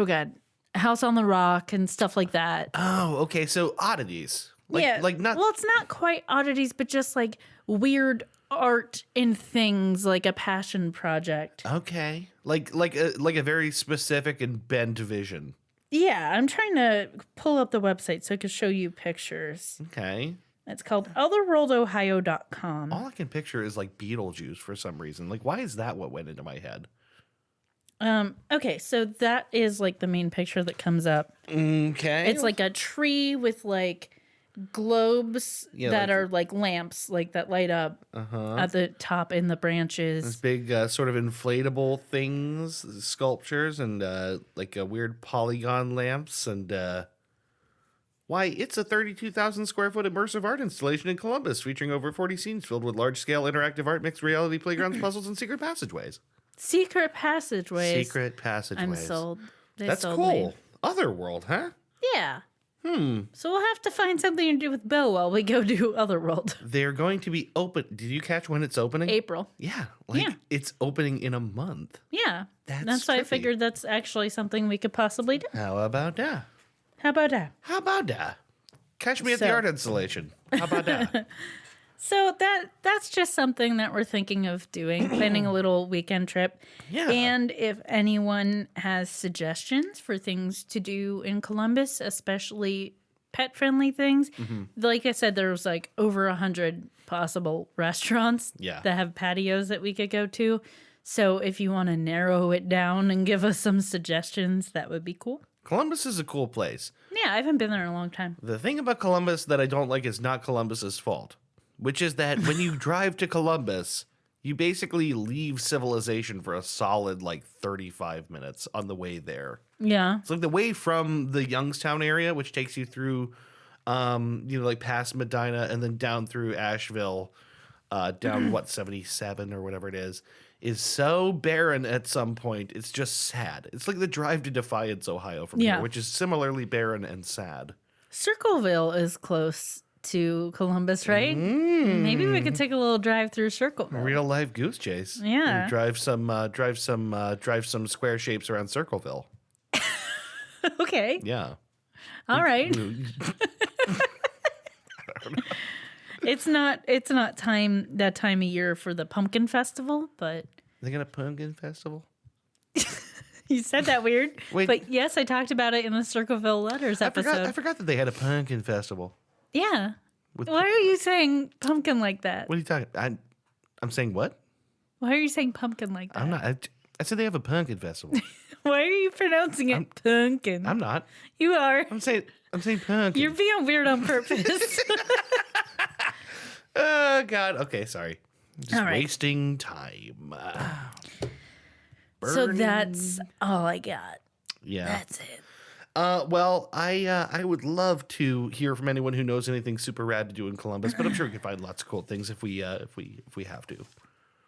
god, House on the Rock and stuff like that. Oh, okay. So oddities. Like not. Well, it's not quite oddities, but just like weird art in things, like a passion project. Okay. Like a very specific and bent vision. Yeah, I'm trying to pull up the website so I can show you pictures. Okay. It's called otherworldohio.com. All I can picture is like Beetlejuice for some reason. Like, why is that what went into my head? Okay, so that is like the main picture that comes up. Okay. It's like a tree with like globes that are like lamps, like that light up at the top in the branches. These big sort of inflatable things, sculptures, and like weird polygon lamps. And why, it's a 32,000 square foot immersive art installation in Columbus featuring over 40 scenes filled with large scale interactive art, mixed reality playgrounds, puzzles, and secret passageways. Secret passageways. Secret passageways. I'm sold. That's sold cool. me. Otherworld, huh? Yeah. So we'll have to find something to do with Bill while we go do Otherworld. They're going to be open. Did you catch when it's opening? April. Yeah. Yeah. It's opening in a month. Yeah. That's why I trippy. figured that's actually something we could possibly do. How about that? How about that? How about that? Catch me at the So- art installation. How about that? So that's just something that we're thinking of doing, planning a little weekend trip. Yeah. And if anyone has suggestions for things to do in Columbus, especially pet-friendly things, like I said, there was like over 100 possible restaurants Yeah. that have patios that we could go to. So if you want to narrow it down and give us some suggestions, that would be cool. Columbus is a cool place. Yeah, I haven't been there in a long time. The thing about Columbus that I don't like is not Columbus's fault, which is that when you drive to Columbus, you basically leave civilization for a solid like 35 minutes on the way there. Yeah. It's like the way from the Youngstown area, which takes you through, like past Medina and then down through Asheville, down 77 or whatever it is so barren at some point. It's just sad. It's like the drive to Defiance, Ohio from Yeah. here, which is similarly barren and sad. Circleville is close to Columbus, right? Maybe we could take a little drive through Circleville. Real life goose chase. Yeah. And drive some square shapes around Circleville. Okay. Yeah. All right. It's not that time of year for the pumpkin festival, but They got a pumpkin festival? you said that weird. Wait. But yes, I talked about it in the Circleville Letters episode. I forgot that they had a pumpkin festival. Yeah. With- Why are you saying pumpkin like that? What are you talking? I'm saying what? Why are you saying pumpkin like that? I'm not. I said they have a pumpkin festival. Why are you pronouncing it pumpkin? I'm not. You are. I'm saying pumpkin. You're being weird on purpose. Oh God. Okay, sorry. Just All right. wasting time. So Burning. that's all I got. Yeah. That's it. Well, I would love to hear from anyone who knows anything super rad to do in Columbus, but I'm sure we can find lots of cool things if we have to.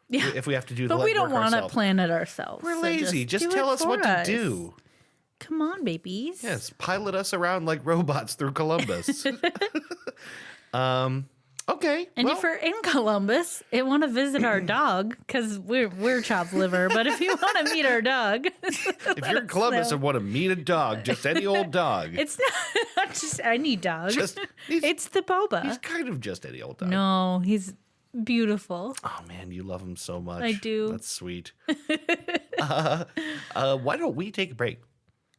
Yeah. If we have to do the But we legwork don't want to ourselves. plan it ourselves. We're so lazy. Just do tell it us for what to us. do. Come on, babies. Yes, pilot us around like robots through Columbus. Okay. And well, if you're in Columbus and want to visit our dog, because we're chopped liver, but if you want to meet our dog, if you're in Columbus and want to meet a dog, just any old dog. it's not just any dog. He's It's the boba. he's kind of just any old dog. No, he's beautiful. Oh man, you love him so much. I do. That's sweet. Why don't we take a break?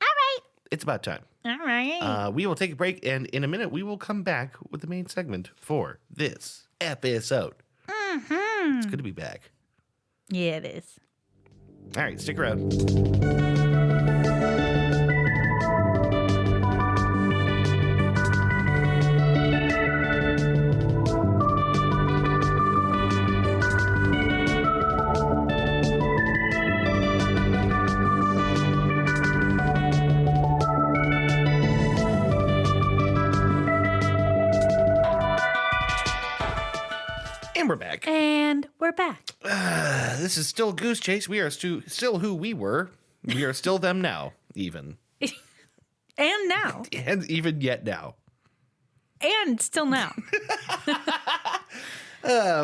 All right. It's about time. All right. We will take a break, and in a minute, we will come back with the main segment for this episode. Mm-hmm. It's good to be back. Yeah, it is. All right, stick around. And we're back. And we're back. This is still Goose Chase. We are still who we were. We are still them now, even. And now. And even yet now. And still now.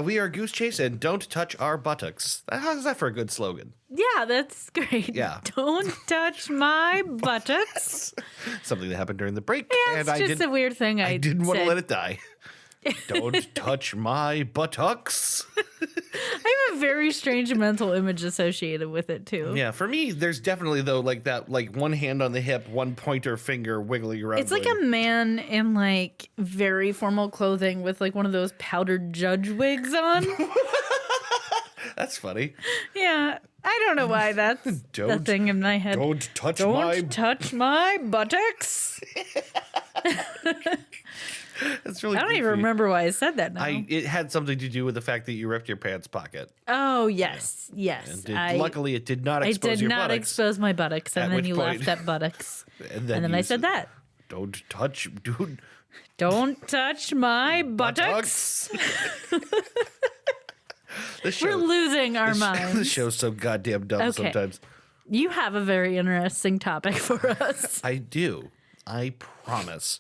We are Goose Chase and don't touch our buttocks. How's that for a good slogan? Yeah, that's great. Yeah. Don't touch my buttocks. Something that happened during the break. Yeah, it's and just a weird thing I didn't want to said. let it die. Don't touch my buttocks. I have a very strange mental image associated with it, too. Yeah, for me, there's definitely, though, like that, like one hand on the hip, one pointer finger wiggling around. It's like a man in like very formal clothing with like one of those powdered judge wigs on. That's funny. Yeah, I don't know why that's the Don't- thing in my head. Don't touch Don't touch my buttocks. That's really I don't even goofy. remember why I said that now. It had something to do with the fact that you ripped your pants pocket. Oh, yes. Yes. Luckily, it did not I expose did your not buttocks. expose my buttocks, At and then which you point- laughed at buttocks. and And then you I said that. Don't touch, dude. Don't touch my buttocks. This We're show, losing our this minds. show's so goddamn dumb Okay. sometimes. You have a very interesting topic for us. I do. I promise.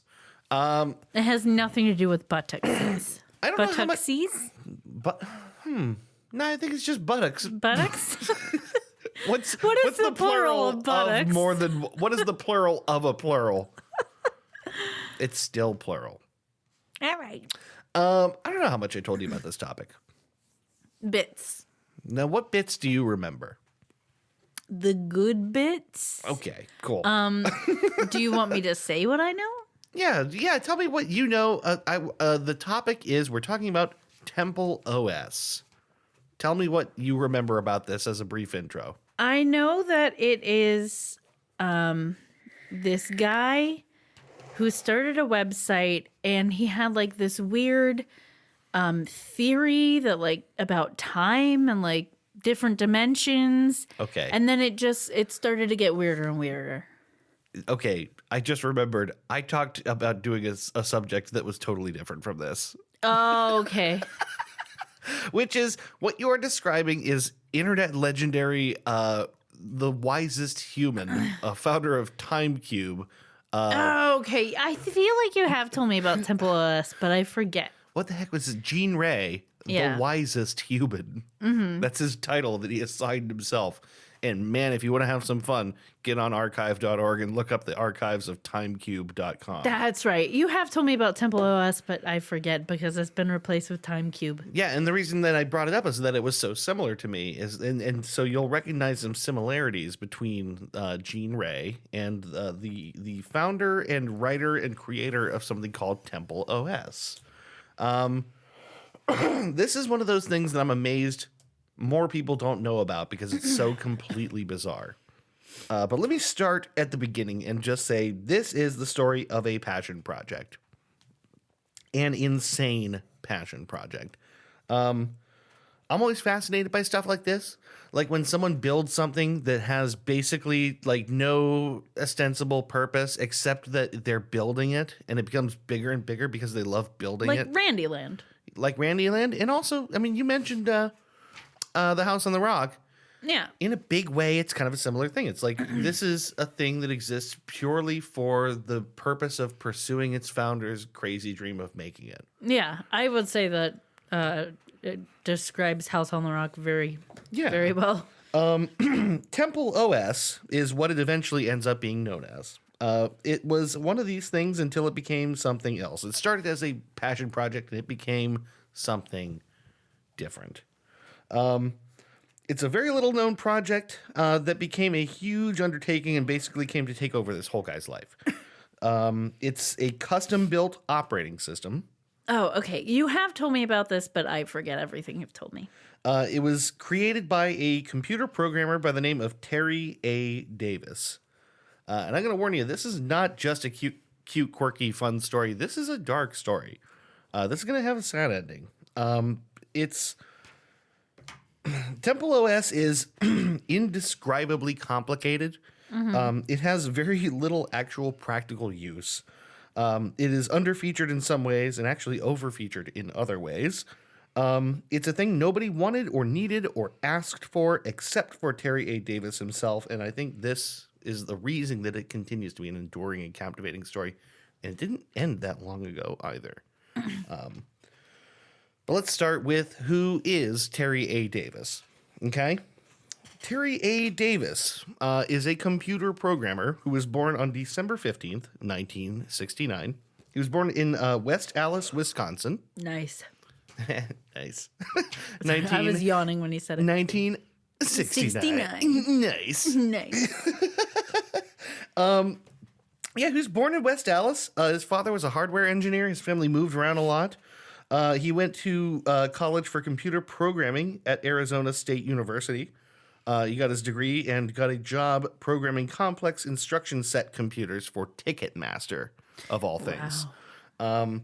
It has nothing to do with buttocks. I don't know how much. Buttocksies? But no, I think it's just buttocks. Buttocks? What is the plural of buttocks? more than what is the plural of a plural? It's still plural. All right. I don't know how much I told you about this topic. Bits. Now, what bits do you remember? The good bits? Okay, cool. Do you want me to say what I know? Yeah. Tell me what you know. The topic is we're talking about TempleOS. Tell me what you remember about this as a brief intro. I know that it is this guy who started a website and he had like this weird theory that like about time and like different dimensions. Okay. And then it started to get weirder and weirder. Okay, I just remembered I talked about doing a subject that was totally different from this, Oh, okay. which is what you're describing is internet legendary, the wisest human, founder of TimeCube. Okay. I feel like you have told me about TempleOS, but I forget. What the heck was it? Gene Ray, Yeah. the wisest human. That's his title that he assigned himself. And man, if you want to have some fun, get on archive.org and look up the archives of timecube.com. That's right. You have told me about TempleOS, but I forget because it's been replaced with TimeCube. Yeah, and the reason that I brought it up is that it was so similar to me, and so you'll recognize some similarities between Gene Ray and the founder and writer and creator of something called TempleOS. This is one of those things that I'm amazed more people don't know about because it's so completely bizarre. But let me start at the beginning and just say this is the story of a passion project. An insane passion project. I'm always fascinated by stuff like this. Like when someone builds something that has basically like no ostensible purpose except that they're building it and it becomes bigger and bigger because they love building Like it. Randyland. Like Randyland. And also, I mean, you mentioned the House on the Rock. Yeah. In a big way, it's kind of a similar thing. It's like this is a thing that exists purely for the purpose of pursuing its founder's crazy dream of making it. Yeah. I would say that it describes House on the Rock very well. TempleOS is what it eventually ends up being known as. It was one of these things until it became something else. It started as a passion project and it became something different. It's a very little known project that became a huge undertaking and basically came to take over this whole guy's life. It's a custom built operating system. Oh, okay. You have told me about this, but I forget everything you've told me. It was created by a computer programmer by the name of Terry A. Davis. And I'm going to warn you, this is not just a cute, quirky, fun story. This is a dark story. This is going to have a sad ending. TempleOS is indescribably complicated. It has very little actual practical use. It is underfeatured in some ways and actually overfeatured in other ways. It's a thing nobody wanted or needed or asked for except for Terry A. Davis himself. And I think this is the reason that it continues to be an enduring and captivating story. And it didn't end that long ago either. But let's start with who is Terry A. Davis. Okay? Terry A. Davis is a computer programmer who was born on December 15th, 1969. He was born in West Allis, Wisconsin. Nice. Nice. I was yawning when he said it. 1969. Nice. Nice. Yeah, he was born in West Allis. His father was a hardware engineer. His family moved around a lot. He went to college for computer programming at Arizona State University. He got his degree and got a job programming complex instruction set computers for Ticketmaster, of all things. Wow.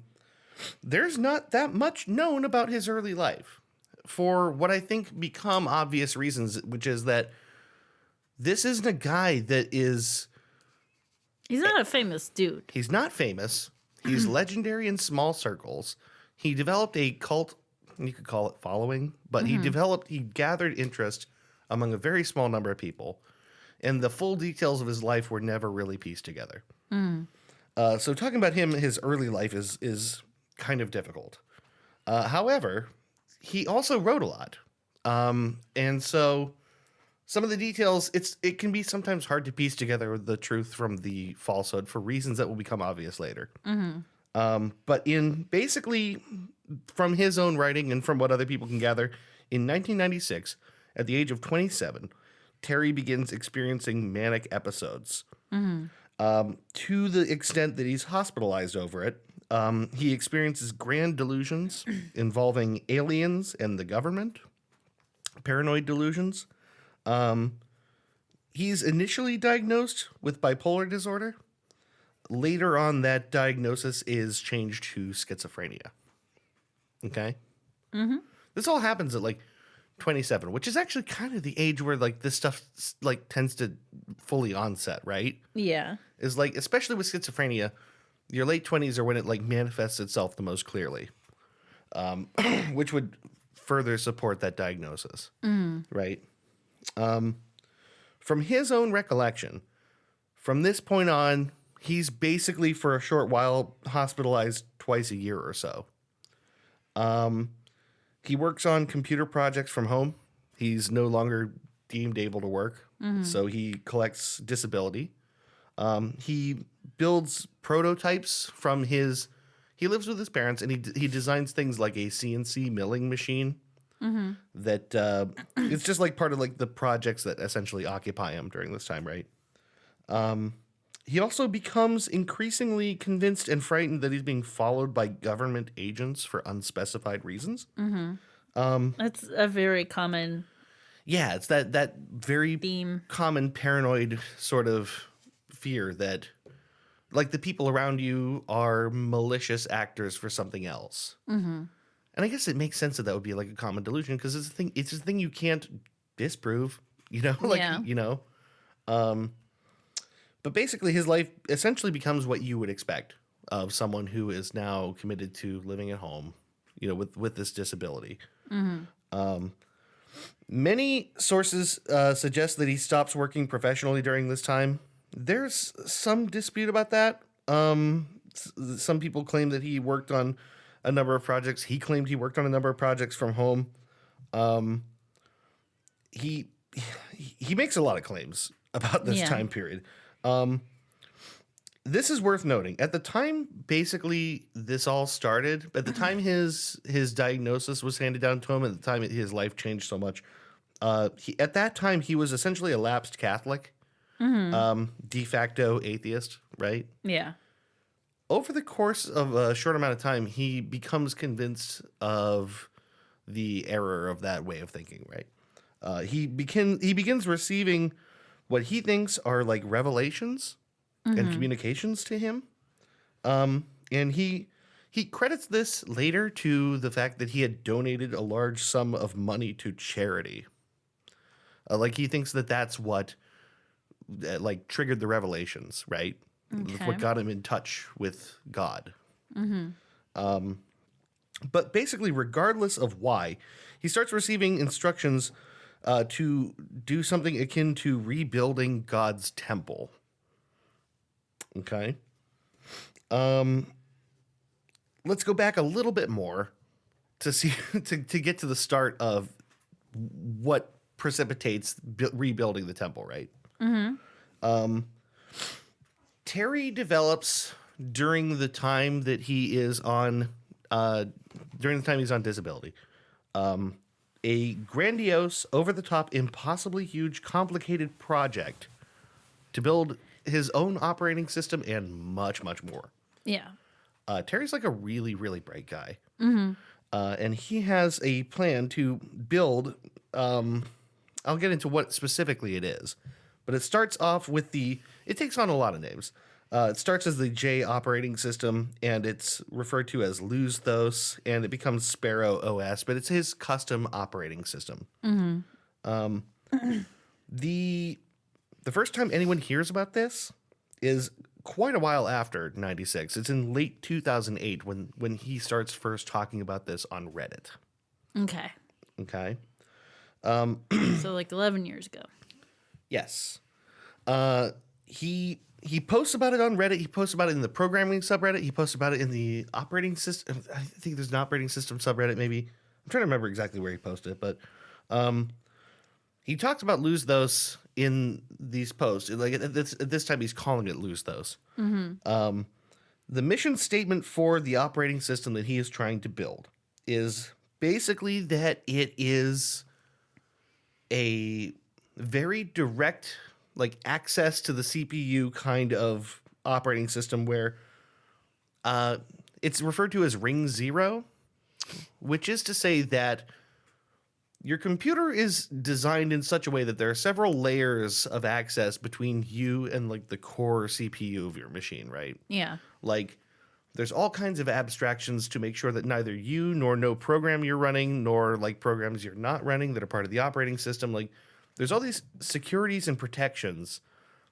There's not that much known about his early life for what I think become obvious reasons, which is that this isn't a guy that is... He's not a famous dude. He's not famous. He's legendary in small circles. He developed a cult, you could call it following, but he gathered interest among a very small number of people. And the full details of his life were never really pieced together. So talking about him, his early life is kind of difficult. However, he also wrote a lot. And so some of the details, it can be sometimes hard to piece together the truth from the falsehood for reasons that will become obvious later. But in basically from his own writing and from what other people can gather, in 1996, at the age of 27, Terry begins experiencing manic episodes. To the extent that he's hospitalized over it. He experiences grand delusions involving aliens and the government, paranoid delusions. He's initially diagnosed with bipolar disorder. Later on, that diagnosis is changed to schizophrenia. Okay? This all happens at like 27, which is actually kind of the age where like this stuff like tends to fully onset, right? Yeah. Is like, especially with schizophrenia, your late 20s are when it like manifests itself the most clearly, which would further support that diagnosis, right? From his own recollection, from this point on, he's basically for a short while hospitalized twice a year or so. He works on computer projects from home. He's no longer deemed able to work, so he collects disability. He builds prototypes from his... He lives with his parents, and he designs things like a CNC milling machine that it's just like part of like the projects that essentially occupy him during this time, right? He also becomes increasingly convinced and frightened that he's being followed by government agents for unspecified reasons. That's a very common Yeah, it's that very theme. common paranoid sort of fear that like the people around you are malicious actors for something else. And I guess it makes sense that that would be like a common delusion because it's a thing you can't disprove, you know, like, Yeah. you know. But basically his life essentially becomes what you would expect of someone who is now committed to living at home, you know, with this disability. Many sources suggest that he stops working professionally during this time. There's some dispute about that. Some people claim that he worked on a number of projects. He claimed he worked on a number of projects from home. He makes a lot of claims about this time period. This is worth noting. At the time, basically, this all started. At the time his diagnosis was handed down to him, at the time his life changed so much. At that time, he was essentially a lapsed Catholic, de facto atheist, right? Yeah. Over the course of a short amount of time, he becomes convinced of the error of that way of thinking, right? He begins receiving what he thinks are like revelations and communications to him. And he credits this later to the fact that he had donated a large sum of money to charity. Like he thinks that that's what like triggered the revelations, right? Okay. What got him in touch with God. But basically, regardless of why, he starts receiving instructions to do something akin to rebuilding God's temple. Okay. Let's go back a little bit more to see to get to the start of what precipitates rebuilding the temple, right? Terry develops during the time that he is on disability, a grandiose, over-the-top, impossibly huge, complicated project to build his own operating system and much, much more. Yeah. Terry's like a really, really bright guy. And he has a plan to build, I'll get into what specifically it is, but it starts off with it takes on a lot of names. It starts as the J operating system, and it's referred to as Lose Those, and it becomes Sparrow OS, but it's his custom operating system. The first time anyone hears about this is quite a while after 96. It's in late 2008 when he starts first talking about this on Reddit. Okay. Okay. So like 11 years ago. Yes. He posts about it on Reddit. He posts about it in the programming subreddit. He posts about it in the operating system. I think there's an operating system subreddit, maybe. I'm trying to remember exactly where he posted it, but he talks about Lose Those in these posts. Like at this time, he's calling it Lose Those. The mission statement for the operating system that he is trying to build is basically that it is a very direct, like, access to the CPU kind of operating system where it's referred to as Ring 0, which is to say that your computer is designed in such a way that there are several layers of access between you and, like, the core CPU of your machine, right? Yeah. Like, there's all kinds of abstractions to make sure that neither you nor no program you're running, nor, like, programs you're not running that are part of the operating system, like, there's all these securities and protections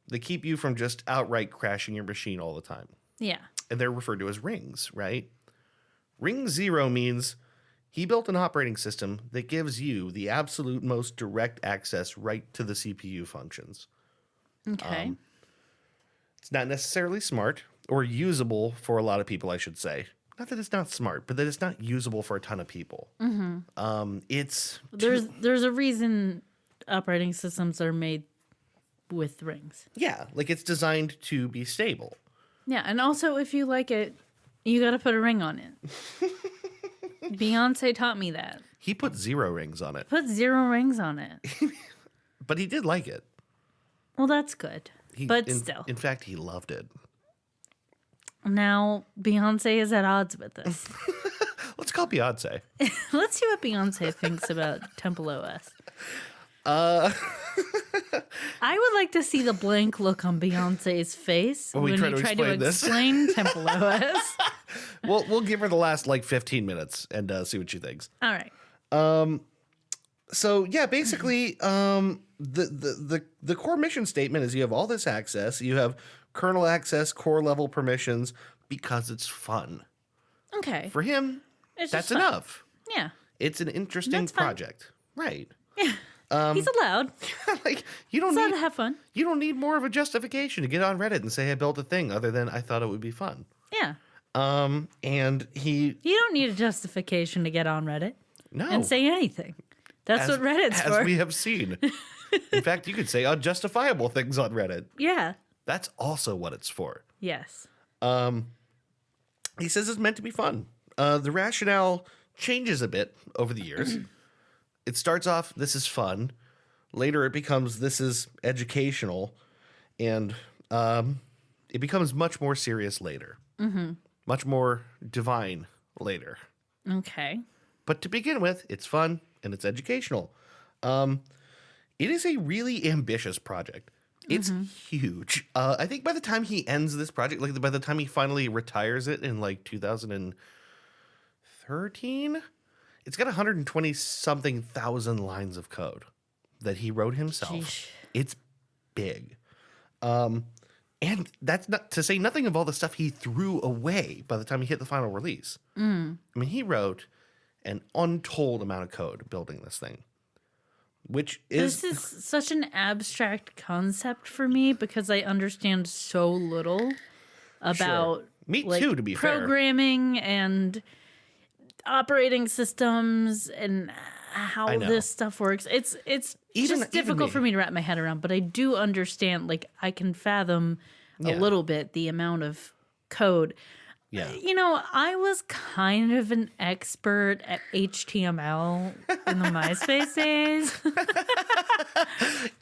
that keep you from just outright crashing your machine all the time. Yeah. And they're referred to as rings, right? Ring 0 means he built an operating system that gives you the absolute most direct access right to the CPU functions. Okay. It's not necessarily smart or usable for a lot of people, I should say. Not that it's not smart, but that it's not usable for a ton of people. There's a reason operating systems are made with rings. Yeah, like it's designed to be stable. Yeah, and also if you like it, you got to put a ring on it. Beyonce taught me that. He put 0 rings on it, Put 0 rings on it. but he did like it. Well, that's good. But still. In fact, he loved it. Now, Beyonce is at odds with this. Let's call Beyonce. Let's see what Beyonce thinks about TempleOS. Uh, I would like to see the blank look on Beyonce's face When we when try you to try to explain this. explain TempleOS. we'll give her the last like 15 minutes and see what she thinks. All right. So yeah, basically, the core mission statement is you have all this access, you have kernel access, core level permissions, because it's fun. Okay. For him, It's that's just fun. enough. Yeah. It's an interesting That's fun. project, right? Yeah. He's allowed. Like you don't He's allowed need to have fun. you don't need more of a justification to get on Reddit and say I built a thing other than I thought it would be fun. Yeah. And he You don't need a justification to get on Reddit no and say anything. That's what Reddit's as for. we have seen. In fact, you could say unjustifiable things on Reddit. Yeah. That's also what it's for. Yes. He says it's meant to be fun. The rationale changes a bit over the years. It starts off, this is fun. Later it becomes, this is educational. And it becomes much more serious later. Much more divine later. Okay. But to begin with, it's fun and it's educational. It is a really ambitious project. It's huge. I think by the time he ends this project, like by the time he finally retires it in like 2013, it's got 120 something thousand lines of code that he wrote himself. Sheesh. It's big. And that's not to say nothing of all the stuff he threw away by the time he hit the final release. I mean, he wrote an untold amount of code building this thing, which is... This is such an abstract concept for me because I understand so little about Me too, to be fair. programming and operating systems and how this stuff works. It's just difficult for me to wrap my head around, but I do understand, like, I can fathom a little bit the amount of code. Yeah. You know, I was kind of an expert at HTML in the MySpace days.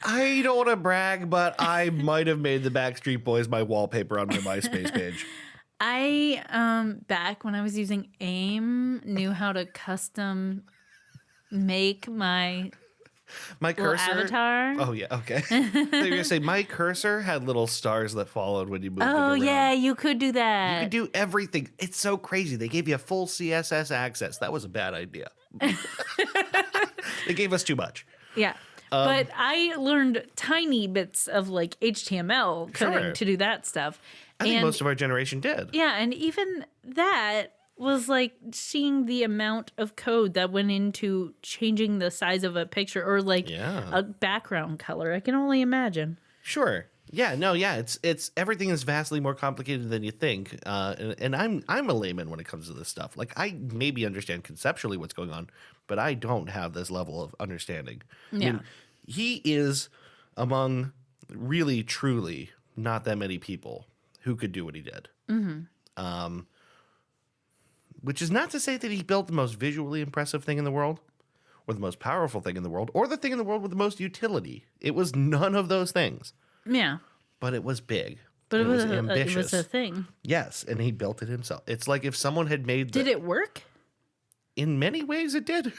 I don't want to brag, but I might have made the Backstreet Boys my wallpaper on my MySpace page. I, back when I was using AIM, knew how to custom make my cursor avatar. Oh yeah, okay. So you're gonna say my cursor had little stars that followed when you moved it Oh, around. yeah, you could do You that. could do everything. It's so crazy. They gave you a full CSS access. That was a bad idea. They gave us too much. Yeah. But I learned tiny bits of like HTML coding Sure. to do that stuff. I think most of our generation did. Yeah, and even that was like seeing the amount of code that went into changing the size of a picture or like a background color. I can only imagine. Sure. Yeah. No. Yeah. It's everything is vastly more complicated than you think. And I'm a layman when it comes to this stuff. Like I maybe understand conceptually what's going on, but I don't have this level of understanding. I mean, he is among really, truly not that many people who could do what he did. Which is not to say that he built the most visually impressive thing in the world, or the most powerful thing in the world, or the thing in the world with the most utility. It was none of those things. Yeah. But it was big. But it was ambitious. it was a thing. Yes, and he built it himself. It's like if someone had made Did it work? In many ways, it did.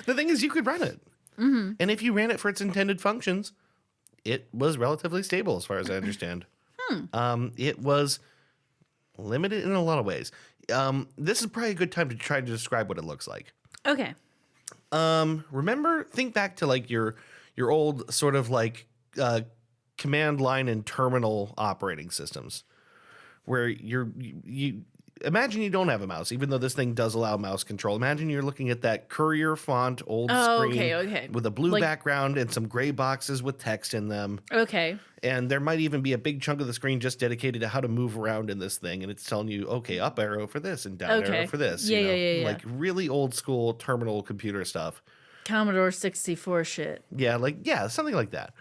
The thing is, you could run it. And if you ran it for its intended functions, it was relatively stable as far as I understand. It was limited in a lot of ways. This is probably a good time to try to describe what it looks like. Okay. Think back to like your old sort of like command line and terminal operating systems, where you imagine you don't have a mouse, even though this thing does allow mouse control. Imagine you're looking at that Courier font old screen with a blue background and some gray boxes with text in them. Okay. And there might even be a big chunk of the screen just dedicated to how to move around in this thing. And it's telling you, okay, up arrow for this and down arrow for this. Yeah. Like really old school terminal computer stuff. Commodore 64 shit. Yeah, something like that.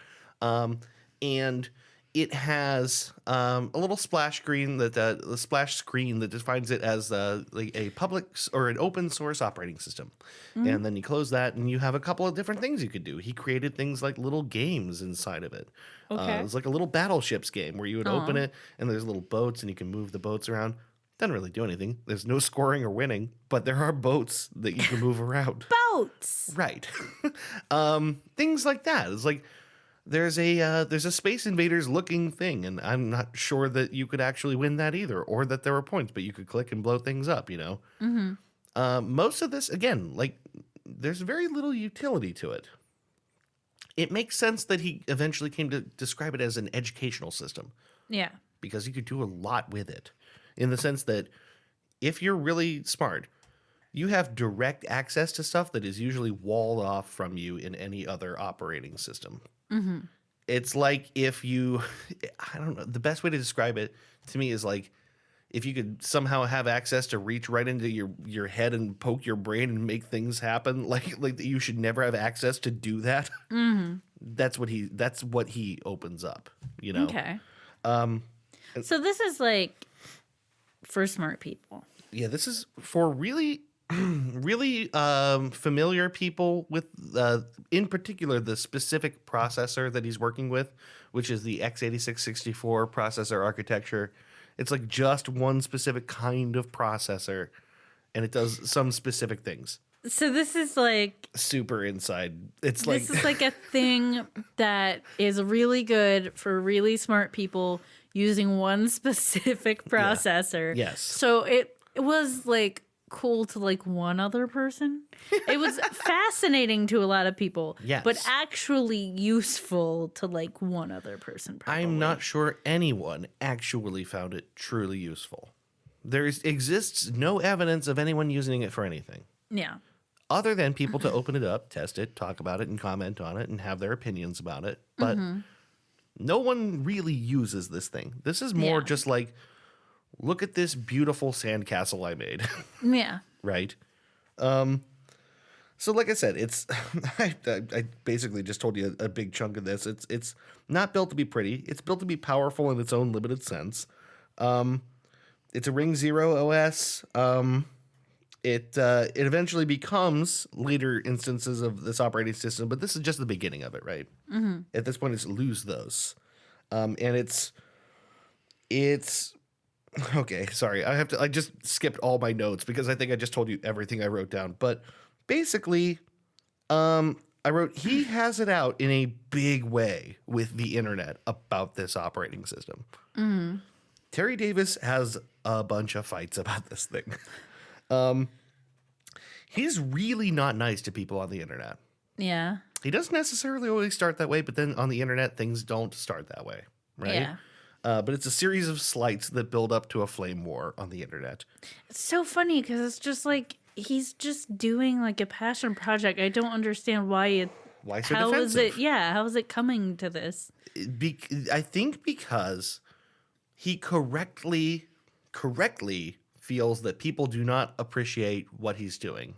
And it has a little splash screen the splash screen that defines it as like a public or an open source operating system. And then you close that and you have a couple of different things you could do. He created things like little games inside of it. Okay. It was like a little battleships game where you would open it and there's little boats and you can move the boats around. Doesn't really do anything. There's no scoring or winning, but there are boats that you can move around. Boats. Right. Things like that. It's like there's a Space Invaders looking thing, and I'm not sure that you could actually win that either, or that there were points, but you could click and blow things up, you know? Most of this, again, like there's very little utility to it. It makes sense that he eventually came to describe it as an educational system. Yeah. Because you could do a lot with it. In the sense that if you're really smart, you have direct access to stuff that is usually walled off from you in any other operating system. It's like if you, I don't know, the best way to describe it to me is like if you could somehow have access to reach right into your head and poke your brain and make things happen, like you should never have access to do that. That's what he opens up, you know? Okay. So this is like for smart people. Yeah, this is for really, really familiar people with, in particular, the specific processor that he's working with, which is the x86-64 processor architecture. It's like just one specific kind of processor, and it does some specific things. So this is like super inside. This is like a thing that is really good for really smart people using one specific processor. Yes. So it was like cool to like one other person. It was fascinating to a lot of people, Yes. but actually useful to like one other person. Probably. I'm not sure anyone actually found it truly useful. There exists no evidence of anyone using it for anything Yeah. other than people to open it up, test it, talk about it, and comment on it and have their opinions about it. But no one really uses this thing. This is more Yeah. just like, look at this beautiful sandcastle I made, Yeah. right? So like I said, it's I basically just told you a big chunk of this. It's not built to be pretty. It's built to be powerful in its own limited sense. It's a Ring 0 OS. It eventually becomes later instances of this operating system, but this is just the beginning of it, right? Mm-hmm. At this point, it's lose those, and it's okay. Sorry, I just skipped all my notes because I think I just told you everything I wrote down. But basically, I wrote he has it out in a big way with the internet about this operating system. Mm-hmm. Terry Davis has a bunch of fights about this thing. He's really not nice to people on the internet. Yeah. He doesn't necessarily always start that way, but then on the internet, things don't start that way, right? Yeah. But it's a series of slights that build up to a flame war on the internet. It's so funny because it's just like he's just doing like a passion project. I don't understand why so how is defensive? it? Yeah, how is it coming to this? I think because he correctly feels that people do not appreciate what he's doing.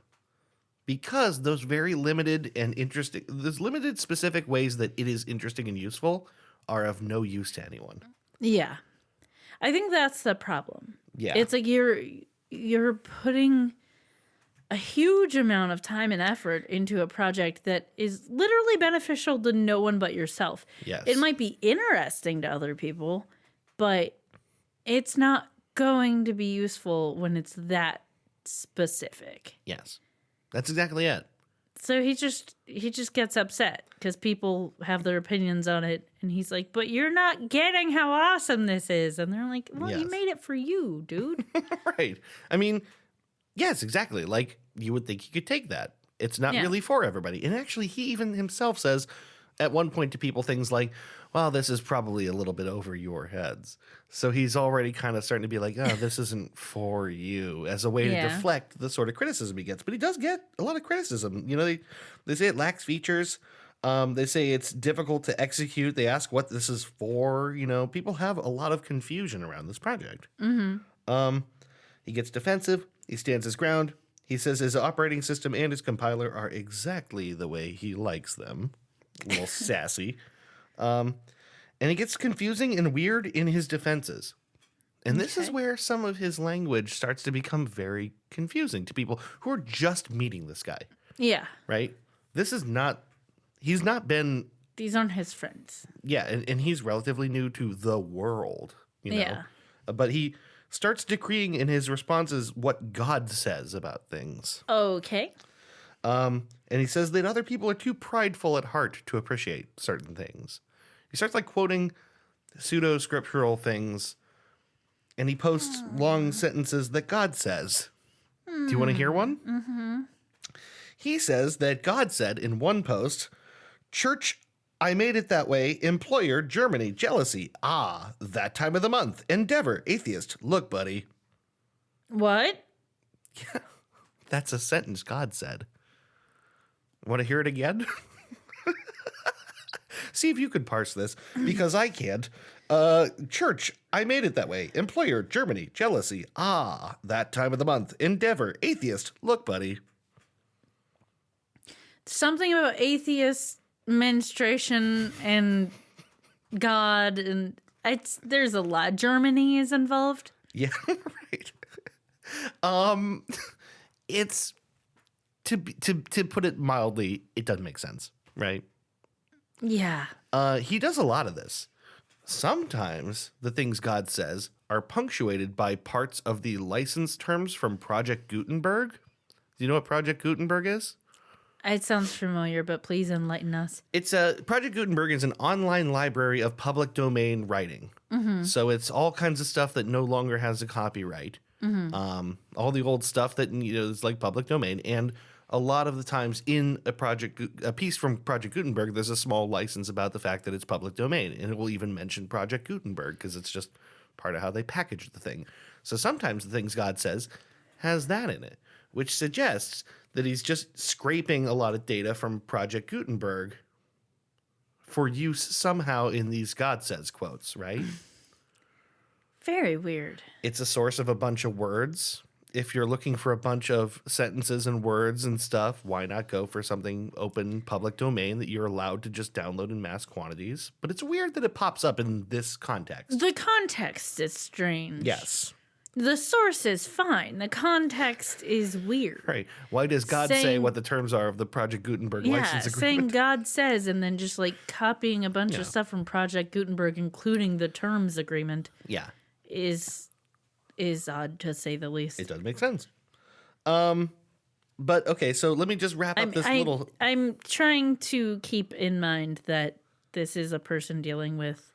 Because those very limited and interesting, those limited specific ways that it is interesting and useful are of no use to anyone. Yeah. I think that's the problem. Yeah. It's like you're putting a huge amount of time and effort into a project that is literally beneficial to no one but yourself. Yes. It might be interesting to other people, but it's not going to be useful when it's that specific. Yes. That's exactly it. So he just gets upset because people have their opinions on it, and he's like, "But you're not getting how awesome this is." And they're like, "Well, Yes. you made it for you, dude." Right. I mean, yes, exactly. Like, you would think he could take that. It's not Yeah. really for everybody. And actually, he even himself says at one point to people things like, well, this is probably a little bit over your heads. So he's already kind of starting to be like, oh, this isn't for you, as a way Yeah. to deflect the sort of criticism he gets. But he does get a lot of criticism. You know, they say it lacks features. They say it's difficult to execute. They ask what this is for. You know, people have a lot of confusion around this project. Mm-hmm. He gets defensive. He stands his ground. He says his operating system and his compiler are exactly the way he likes them. A little sassy. And it gets confusing and weird in his defenses. And this is Okay. where some of his language starts to become very confusing to people who are just meeting this guy, Yeah, right? He's not been, these aren't his friends. yeah, and he's relatively new to the world, you know? Yeah. But he starts decreeing in his responses what God says about things. Okay. And he says that other people are too prideful at heart to appreciate certain things. He starts like quoting pseudo-scriptural things, and he posts long sentences that God says. Do you want to hear one? Mm-hmm. He says that God said in one post, "Church, I made it that way. Employer, Germany, jealousy. Ah, that time of the month. Endeavor, atheist. Look, buddy." What? That's a sentence God said. Want to hear it again? See if you could parse this, because I can't. Church, I made it that way. Employer, Germany, jealousy. Ah, that time of the month. Endeavor, atheist. Look, buddy. Something about atheist menstruation and God, and there's a lot. Germany is involved. Yeah, right. It's to put it mildly, it doesn't make sense, right? Yeah. He does a lot of this. Sometimes the things God says are punctuated by parts of the license terms from Project Gutenberg. Do you know what Project Gutenberg is? It sounds familiar, but please enlighten us. It's Project Gutenberg is an online library of public domain writing. So it's all kinds of stuff that no longer has a copyright. All the old stuff that is like public domain. And a lot of the times in a piece from Project Gutenberg, there's a small license about the fact that it's public domain, and it will even mention Project Gutenberg because it's just part of how they package the thing. So sometimes the things God says has that in it, which suggests that he's just scraping a lot of data from Project Gutenberg for use somehow in these God says quotes, right? Very weird. It's a source of a bunch of words. If you're looking for a bunch of sentences and words and stuff, why not go for something open public domain that you're allowed to just download in mass quantities? But it's weird that it pops up in this context. The context is strange. Yes. The source is fine. The context is weird. Right. Why does God say what the terms are of the Project Gutenberg license agreement? Saying God says and then just like copying a bunch of stuff from Project Gutenberg, including the terms agreement. Yeah. Is odd to say the least. It does make sense. But okay, so let me just wrap up little. I'm trying to keep in mind that this is a person dealing with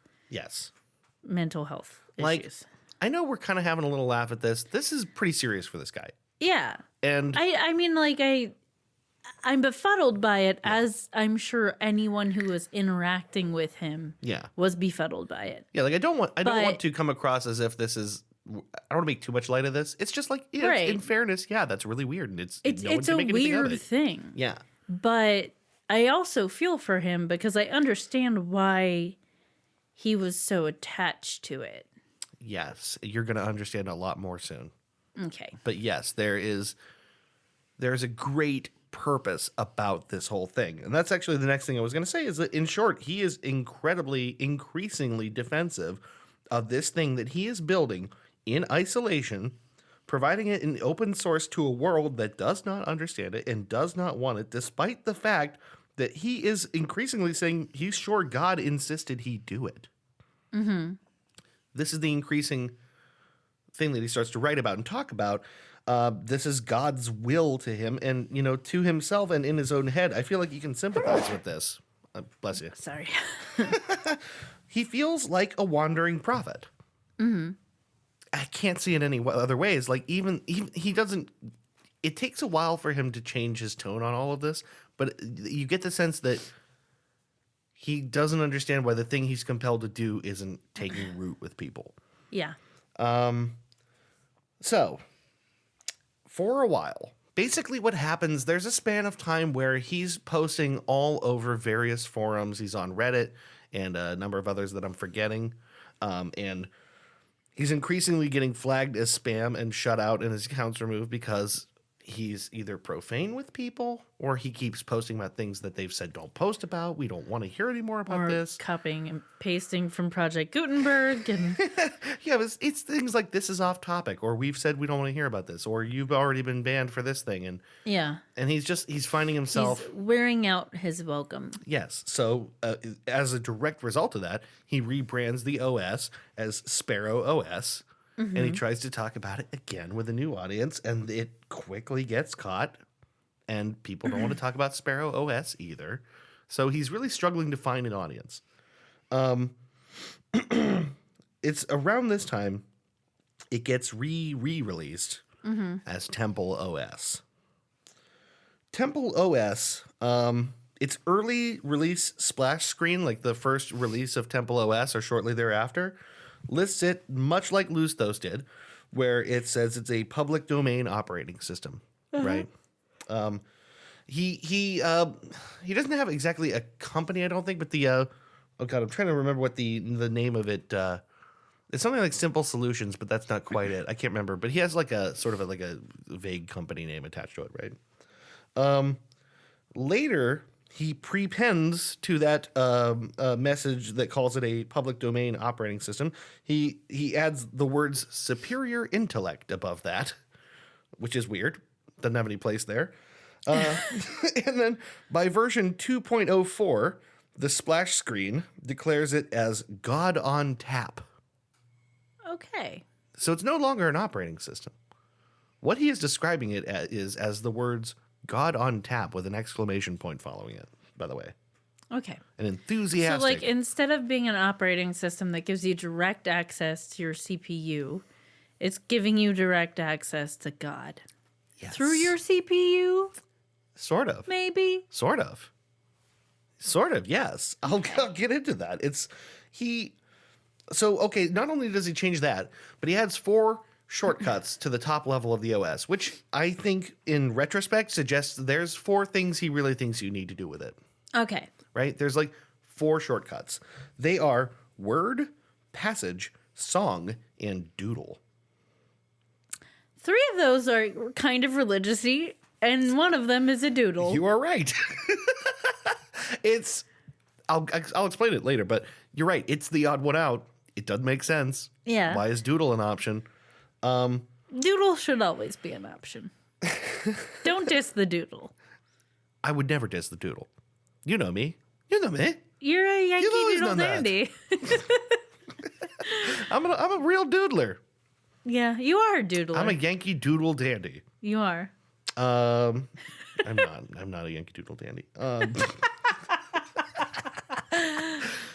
mental health issues. I know we're kind of having a little laugh at this. This is pretty serious for this guy. Yeah. And I mean, like, I'm befuddled by it, as I'm sure anyone who was interacting with him was befuddled by it. Yeah, like I don't want to come across as if this is. I don't want to make too much light of this. It's just like, in fairness, that's really weird, and it's a weird thing. Yeah, but I also feel for him because I understand why he was so attached to it. Yes, you're going to understand a lot more soon. Okay, but yes, there's a great purpose about this whole thing, and that's actually the next thing I was going to say. Is that in short, he is increasingly defensive of this thing that he is building in isolation, providing it in open source to a world that does not understand it and does not want it, despite the fact that he is increasingly saying he's sure God insisted he do it. Mm-hmm. This is the increasing thing that he starts to write about and talk about. This is God's will to him and, to himself and in his own head. I feel like you can sympathize with this. Bless you. Sorry. He feels like a wandering prophet. Mm-hmm. I can't see it any other ways. Like even he doesn't. It takes a while for him to change his tone on all of this, but you get the sense that he doesn't understand why the thing he's compelled to do isn't taking root with people. Yeah. So, for a while, basically what happens, there's a span of time where he's posting all over various forums. He's on Reddit and a number of others that I'm forgetting. And he's increasingly getting flagged as spam and shut out and his accounts removed because he's either profane with people or he keeps posting about things that they've said don't post about. We don't want to hear any more about this. Copying and pasting from Project Gutenberg. And it's things like this is off topic, or we've said we don't want to hear about this, or you've already been banned for this thing. And he's finding himself. He's wearing out his welcome. Yes. So as a direct result of that, he rebrands the OS as TempleOS. Mm-hmm. And he tries to talk about it again with a new audience, and it quickly gets caught. And people don't want to talk about TempleOS either. So he's really struggling to find an audience. It's around this time it gets re-released as TempleOS. TempleOS, its early release splash screen, like the first release of TempleOS or shortly thereafter, lists it much like Lustos did, where it says it's a public domain operating system, right? He doesn't have exactly a company, I don't think, but the oh god, I'm trying to remember what the name of it. It's something like Simple Solutions, but that's not quite it. I can't remember, but he has like a sort of a vague company name attached to it, right? Later, he prepends to that message that calls it a public domain operating system. He adds the words superior intellect above that, which is weird. Doesn't have any place there. And then by version 2.04, the splash screen declares it as God on tap. Okay. So it's no longer an operating system. What he is describing it as the words God on tap with an exclamation point following it, by the way. Okay. An enthusiastic. So, like, instead of being an operating system that gives you direct access to your CPU, It's giving you direct access to God Yes. through your CPU, Sort of. maybe. Sort of. Sort of, yes. I'll get into that. Okay, not only does he change that, but he adds 4 shortcuts to the top level of the OS, which I think in retrospect suggests there's 4 things he really thinks you need to do with it. Okay. Right? There's like 4 shortcuts. They are word, passage, song, and doodle. 3 of those are kind of religious-y, and one of them is a doodle. You are right. I'll explain it later, but you're right. It's the odd one out. It doesn't make sense. Yeah. Why is doodle an option? Doodle should always be an option. Don't diss the doodle. I would never diss the doodle. You know me. You know me. You're a Yankee You've always Doodle done that. dandy. I'm a real doodler. Yeah, you are a doodler. I'm a Yankee Doodle dandy. You are. I'm not a Yankee Doodle dandy.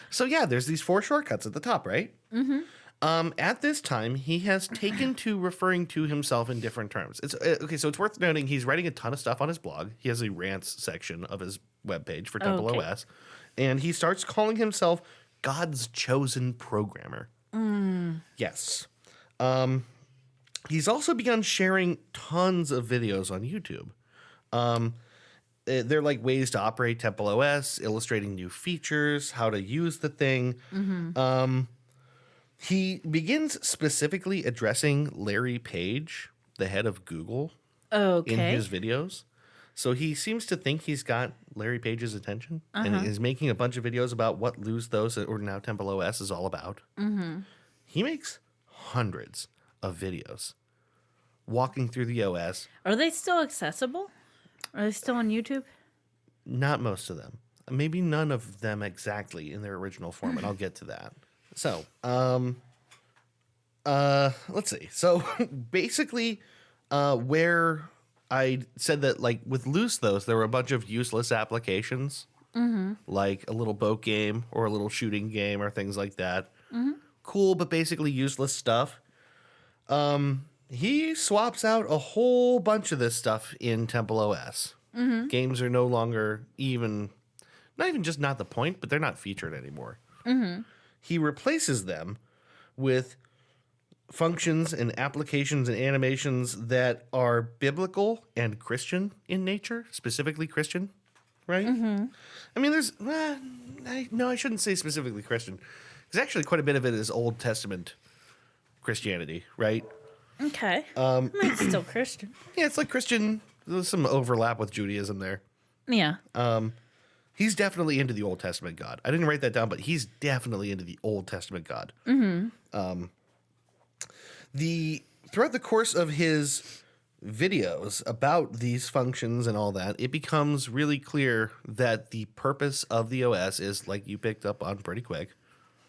So yeah, there's these 4 shortcuts at the top, right? Mm-hmm. At this time, he has taken to referring to himself in different terms. It's okay. So it's worth noting he's writing a ton of stuff on his blog. He has a rants section of his webpage for TempleOS, and he starts calling himself God's chosen programmer. Yes. He's also begun sharing tons of videos on YouTube. They're like ways to operate TempleOS, illustrating new features, how to use the thing. Mm-hmm. He begins specifically addressing Larry Page, the head of Google, in his videos. So he seems to think he's got Larry Page's attention and is making a bunch of videos about what Lose Those or now TempleOS is all about. Mm-hmm. He makes hundreds of videos walking through the OS. Are they still accessible? Are they still on YouTube? Not most of them. Maybe none of them exactly in their original form, and I'll get to that. So, let's see. So basically, where I said that, like, with Loose Those, there were a bunch of useless applications, like a little boat game or a little shooting game or things like that. Cool, but basically useless stuff. He swaps out a whole bunch of this stuff in TempleOS. Games are no longer not even just not the point, but they're not featured anymore. He replaces them with functions and applications and animations that are biblical and Christian in nature, specifically Christian, right? I mean, there's I shouldn't say specifically Christian. There's actually quite a bit of it is Old Testament Christianity, right? Okay. I mean, it's still Christian. Yeah, it's like Christian. There's some overlap with Judaism there. Yeah. He's definitely into the Old Testament God. I didn't write that down, but he's definitely into the Old Testament God. Throughout the course of his videos about these functions and all that, it becomes really clear that the purpose of the OS is, like you picked up on pretty quick,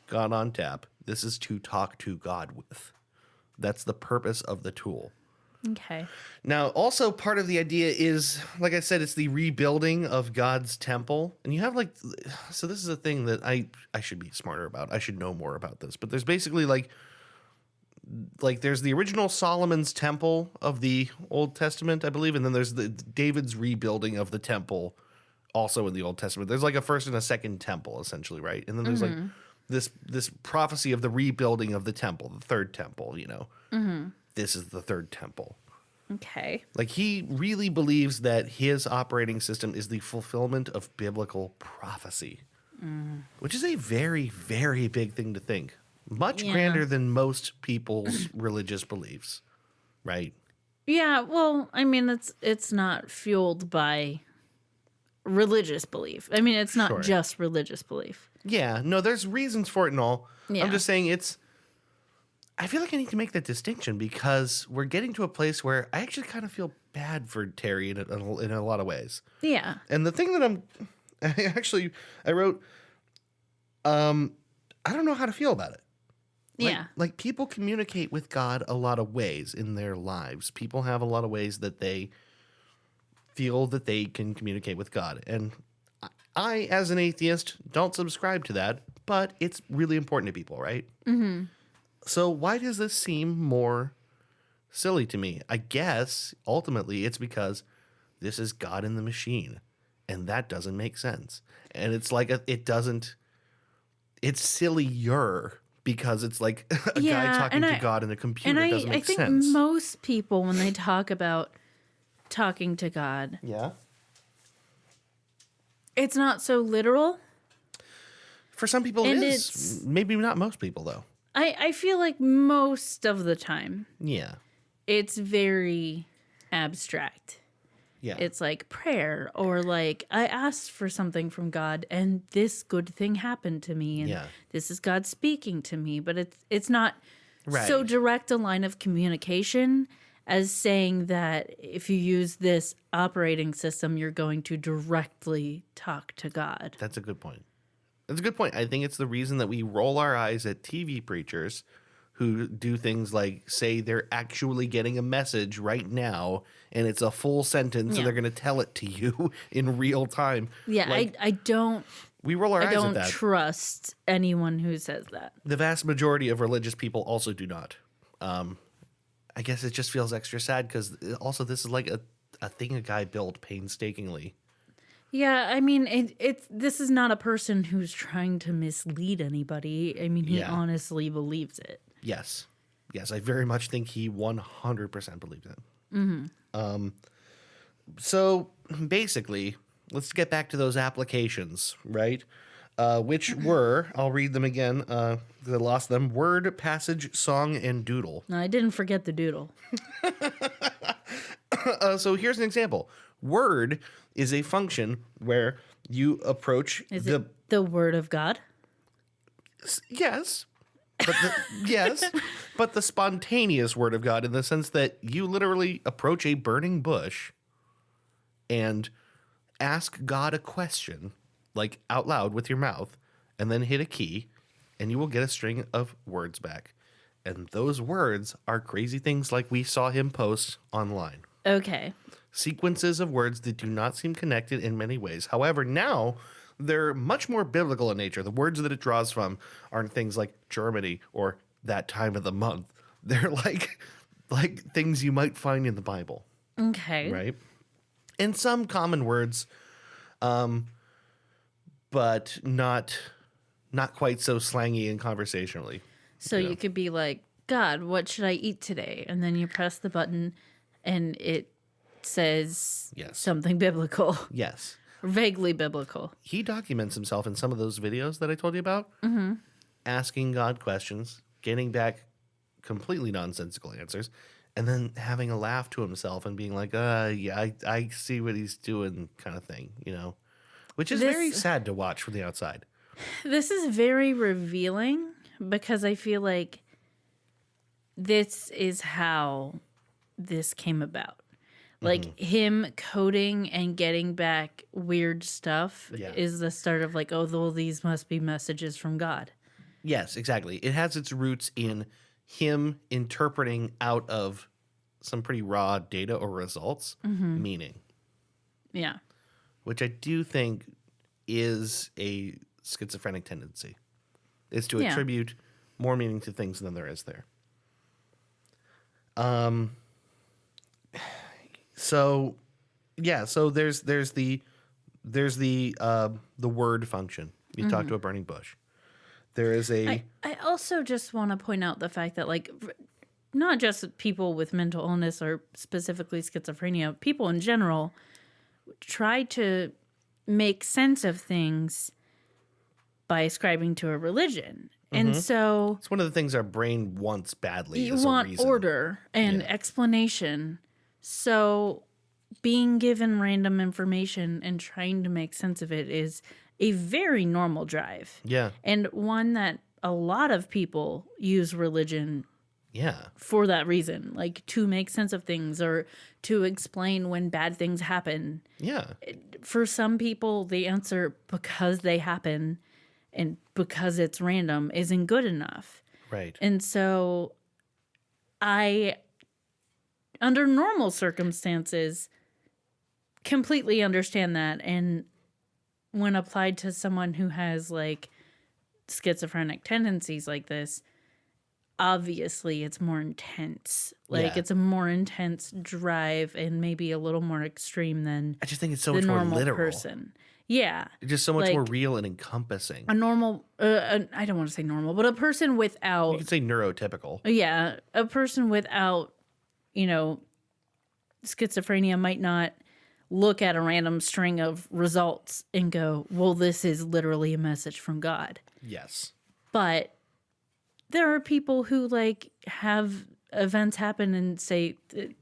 God on tap. This is to talk to God with. That's the purpose of the tool. Okay. Now, also part of the idea is, like I said, it's the rebuilding of God's temple. And you have so this is a thing that I should be smarter about. I should know more about this. But there's basically like there's the original Solomon's temple of the Old Testament, I believe. And then there's the David's rebuilding of the temple also in the Old Testament. There's like a first and a second temple, essentially, right? And then there's like this prophecy of the rebuilding of the temple, the third temple, you know. This is the third temple. Okay. Like, he really believes that his operating system is the fulfillment of biblical prophecy, which is a very, very big thing to think. Much grander than most people's religious beliefs, right? Yeah, well, I mean, it's not fueled by religious belief. I mean, it's not just religious belief. Yeah, no, there's reasons for it and all. Yeah. I'm just saying I feel like I need to make that distinction because we're getting to a place where I actually kind of feel bad for Terry in a lot of ways. Yeah. And the thing that I wrote, I don't know how to feel about it. Like people communicate with God a lot of ways in their lives. People have a lot of ways that they feel that they can communicate with God. And I, as an atheist, don't subscribe to that, but it's really important to people, right? Mm-hmm. So why does this seem more silly to me. I guess ultimately it's because this is God in the machine, and that doesn't make sense. And it's like it's sillier because it's like a guy talking to God in a computer. And doesn't I make think sense. most people, when they talk about talking to God, Yeah. it's not so literal. For some people And it is. Maybe not most people though. I feel like most of the time Yeah. it's very abstract. Yeah. It's like prayer, or like I asked for something from God and this good thing happened to me, and Yeah. this is God speaking to me, but it's not so Right. direct a line of communication as saying that if you use this operating system you're going to directly talk to God. That's a good point. That's a good point. I think it's the reason that we roll our eyes at TV preachers who do things like say they're actually getting a message right now and it's a full sentence Yeah. and they're going to tell it to you in real time. Yeah, Like, I don't we roll our I eyes at don't that. trust anyone who says that. The vast majority of religious people also do not. I guess it just feels extra sad because also this is like a thing a guy built painstakingly. Yeah, I mean, this is not a person who's trying to mislead anybody. I mean, he Yeah. honestly believes it. Yes. Yes, I very much think he 100% believes it. So basically, let's get back to those applications, right? Which were, I'll read them again, I lost them, word, passage, song, and doodle. No, I didn't forget the doodle. So here's an example. Word is a function where you approach Is it the word of God? Yes. Yes, but the spontaneous word of God in the sense that you literally approach a burning bush and ask God a question, like out loud with your mouth, and then hit a key, and you will get a string of words back. And those words are crazy things like we saw him post online. Okay. Sequences of words that do not seem connected in many ways. However, now they're much more biblical in nature. The words that it draws from aren't things like Germany or that time of the month. They're like things you might find in the Bible, Okay. right? And some common words, but not quite so slangy and conversationally. So you could be like, God, what should I eat today? And then you press the button and it says Yes. something biblical, Yes. vaguely biblical. He documents himself in some of those videos that I told you about, asking God questions, getting back completely nonsensical answers, and then having a laugh to himself and being like, yeah, I see what he's doing kind of thing, which is very sad to watch from the outside. This is very revealing because I feel like this is how this came about. Like him coding and getting back weird stuff is the start of like, oh, well, these must be messages from God. Yes, exactly. It has its roots in him interpreting out of some pretty raw data or results meaning, Yeah. which I do think is a schizophrenic tendency, is to attribute more meaning to things than there is there. So there's the word function. You talk to a burning bush. There is I also just want to point out the fact that, like, not just people with mental illness or specifically schizophrenia, people in general try to make sense of things by ascribing to a religion. And so it's one of the things our brain wants badly. you is a want reason. order and explanation. So being given random information and trying to make sense of it is a very normal drive. Yeah. And one that a lot of people use religion Yeah. for that reason, like to make sense of things or to explain when bad things happen. Yeah. For some people, the answer because they happen and because it's random isn't good enough. Right. And so under normal circumstances, completely understand that. And when applied to someone who has like schizophrenic tendencies like this, obviously it's more intense. Like Yeah. it's a more intense drive and maybe a little more extreme than I just think it's so the much more normal literal. person. Yeah. It's just so much more Like, real and encompassing. a normal, I don't want to say normal, but a person You without, could say neurotypical. yeah, a person without, you know, schizophrenia might not look at a random string of results and go, well, this is literally a message from God. Yes. But there are people who like have events happen and say,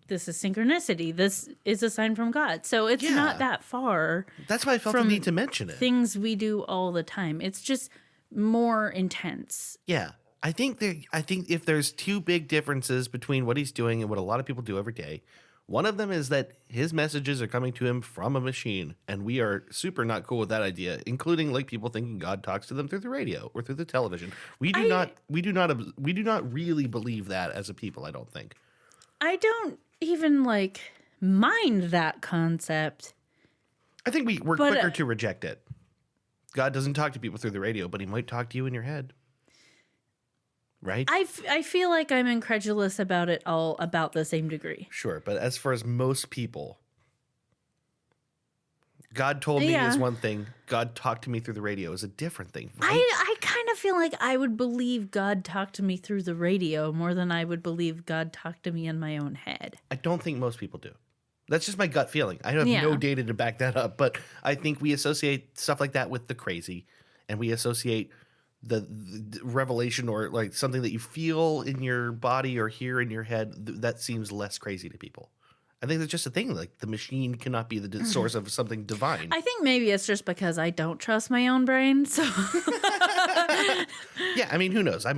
this is synchronicity. This is a sign from God. So it's Yeah. not that far That's why I felt the from need to mention it. things we do all the time. It's just more intense. Yeah. I think if there's two big differences between what he's doing and what a lot of people do every day, one of them is that his messages are coming to him from a machine, and we are super not cool with that idea, including like people thinking God talks to them through the radio or through the television. We do not really believe that as a people, I don't think. I don't even like mind that concept. I think we're But, quicker to reject it. God doesn't talk to people through the radio, but he might talk to you in your head. Right? I feel like I'm incredulous about it all about the same degree. Sure, but as far as most people, God told me Yeah. is one thing. God talked to me through the radio is a different thing. Right? I kind of feel like I would believe God talked to me through the radio more than I would believe God talked to me in my own head. I don't think most people do. That's just my gut feeling. I have Yeah. no data to back that up, but I think we associate stuff like that with the crazy, and we associate the revelation or like something that you feel in your body or hear in your head that seems less crazy to people. I think that's just a thing. Like the machine cannot be the source of something divine. I think maybe it's just because I don't trust my own brain. So, Yeah, I mean, who knows? I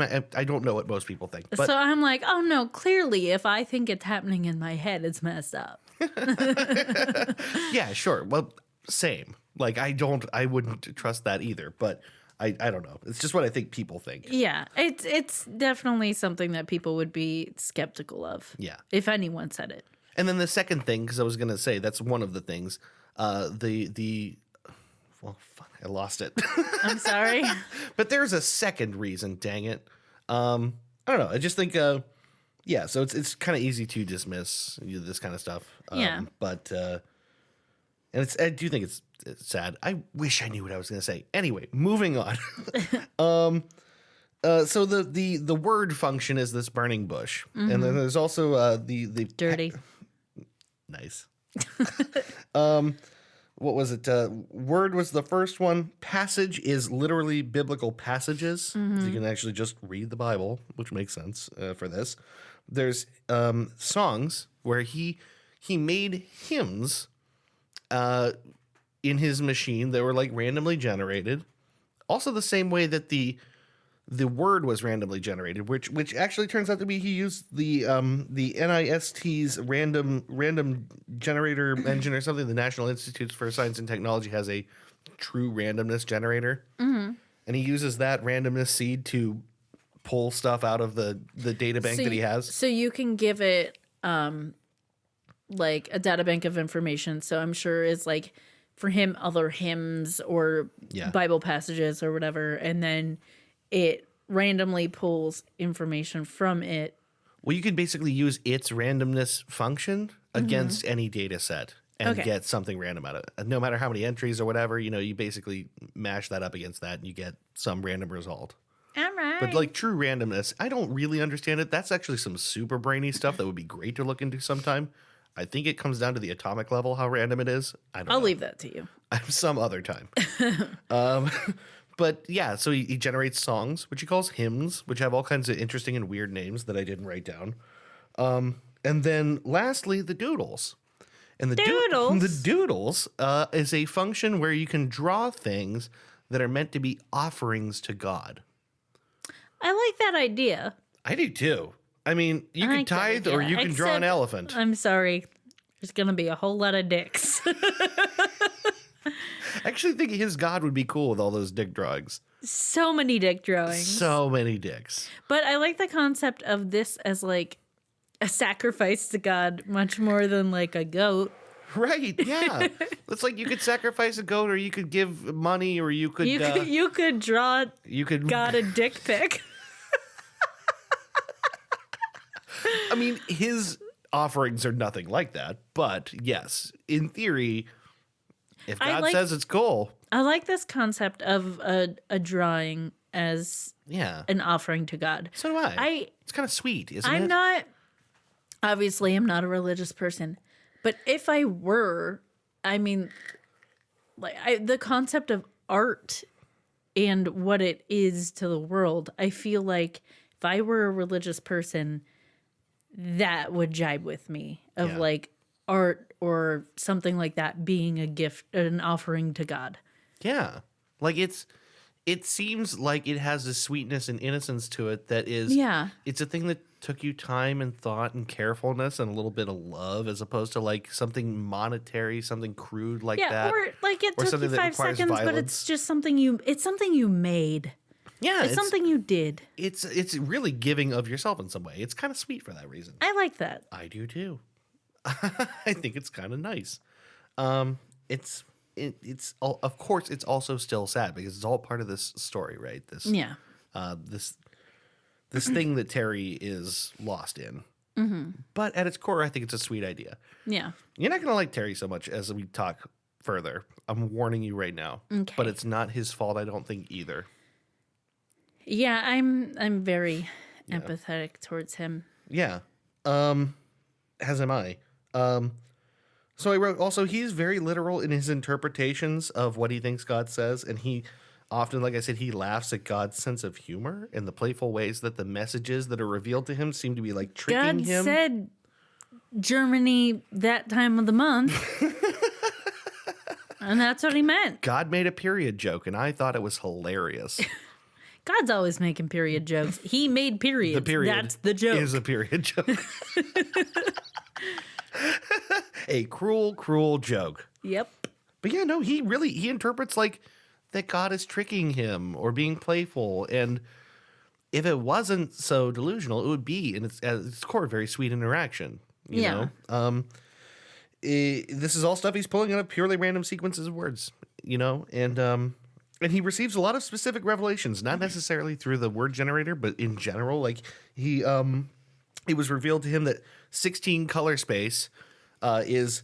don't know what most people think, but so I'm like, oh no, clearly if I think it's happening in my head, it's messed up. yeah, sure. Well, same. Like I wouldn't trust that either, but I don't know. It's just what I think people think. Yeah, it's definitely something that people would be skeptical of. Yeah. If anyone said it. And then the second thing, because I was going to say that's one of the things, well, fuck, I lost it. I'm sorry. But there's a second reason, dang it. I don't know. I just think, yeah, so it's kind of easy to dismiss this kind of stuff. Yeah. But, and I do think it's sad. I wish I knew what I was going to say. Anyway, moving on. So the word function is this burning bush. And then there's also the Dirty. Nice. What was it? Word was the first one. Passage is literally biblical passages. You can actually just read the Bible, which makes sense for this. There's songs where he made hymns in his machine that were like randomly generated. Also the same way that the word was randomly generated, which actually turns out to be he used the NIST's random generator engine or something. The National Institutes for Science and Technology has a true randomness generator, and he uses that randomness seed to pull stuff out of the data bank that he has. So you can give it like a data bank of information. So I'm sure it's like for him other hymns or Yeah. Bible passages or whatever, and then it randomly pulls information from it. Well, you can basically use its randomness function against any data set and Okay. get something random out of it. No matter how many entries or whatever, you basically mash that up against that and you get some random result. All right. But like true randomness, I don't really understand it. That's actually some super brainy stuff that would be great to look into sometime. I think it comes down to the atomic level, how random it is. I don't know. I'll leave that to you. Some other time. But yeah, so he generates songs, which he calls hymns, which have all kinds of interesting and weird names that I didn't write down. And then lastly, the doodles. And the Doodles? the doodles is a function where you can draw things that are meant to be offerings to God. I like that idea. I do too. I mean, you I can like that tithe or idea, you can draw an except- elephant. I'm sorry. There's going to be a whole lot of dicks. I actually think his God would be cool with all those dick drawings. So many dick drawings. So many dicks. But I like the concept of this as like a sacrifice to God much more than like a goat. Right, yeah. It's like you could sacrifice a goat or you could give money or you could You could draw you could God a dick pic. mean, his offerings are nothing like that. But yes, in theory, if God says it's cool. I like this concept of a drawing as an offering to God. So do I. It's kind of sweet, isn't it? Obviously, I'm not a religious person. But if I were, I mean, the concept of art and what it is to the world, I feel like if I were a religious person, that would jibe with me of like art or something like that being a gift, an offering to God. Yeah. Like it seems like it has a sweetness and innocence to it that is, it's a thing that took you time and thought and carefulness and a little bit of love as opposed to like something monetary, something crude like that. Or like it took you 5 seconds, but it's just something you made. Yeah. It's something you did. It's really giving of yourself in some way. It's kind of sweet for that reason. I like that. I do too. I think it's kind of nice. It's all, of course it's also still sad because it's all part of this story, right? This thing that Terry is lost in. Mm-hmm. But at its core, I think it's a sweet idea. Yeah. You're not going to like Terry so much as we talk further. I'm warning you right now. Okay. But it's not his fault, I don't think, either. Yeah, I'm very empathetic towards him. Yeah. As am I. So I wrote also, he's very literal in his interpretations of what he thinks God says, and he often, like I said, he laughs at God's sense of humor and the playful ways that the messages that are revealed to him seem to be like tricking him. God said Germany that time of the month. And that's what he meant. God made a period joke, and I thought it was hilarious. God's always making period jokes. He made periods. The period that's the joke. Is a period joke. A cruel, cruel joke. Yep. But yeah, no, he interprets like that God is tricking him or being playful. And if it wasn't so delusional, it would be, and it's at its core, a very sweet interaction. You know? This is all stuff he's pulling out of purely random sequences of words, you know? And he receives a lot of specific revelations, not necessarily through the word generator, but in general. Like it was revealed to him that 16 color space is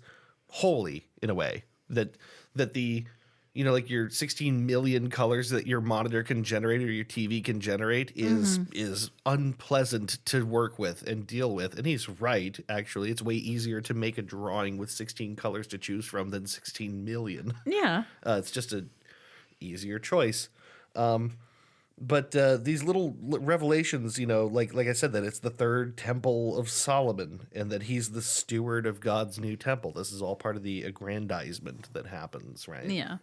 holy in a way, that the, you know, like your 16 million colors that your monitor can generate or your TV can generate is unpleasant to work with and deal with. And he's right, actually. It's way easier to make a drawing with 16 colors to choose from than 16 million. Yeah. It's just a easier choice. But these little revelations, you know, like I said, that it's the third temple of Solomon and that he's the steward of God's new temple. This is all part of the aggrandizement that happens, right? Yeah.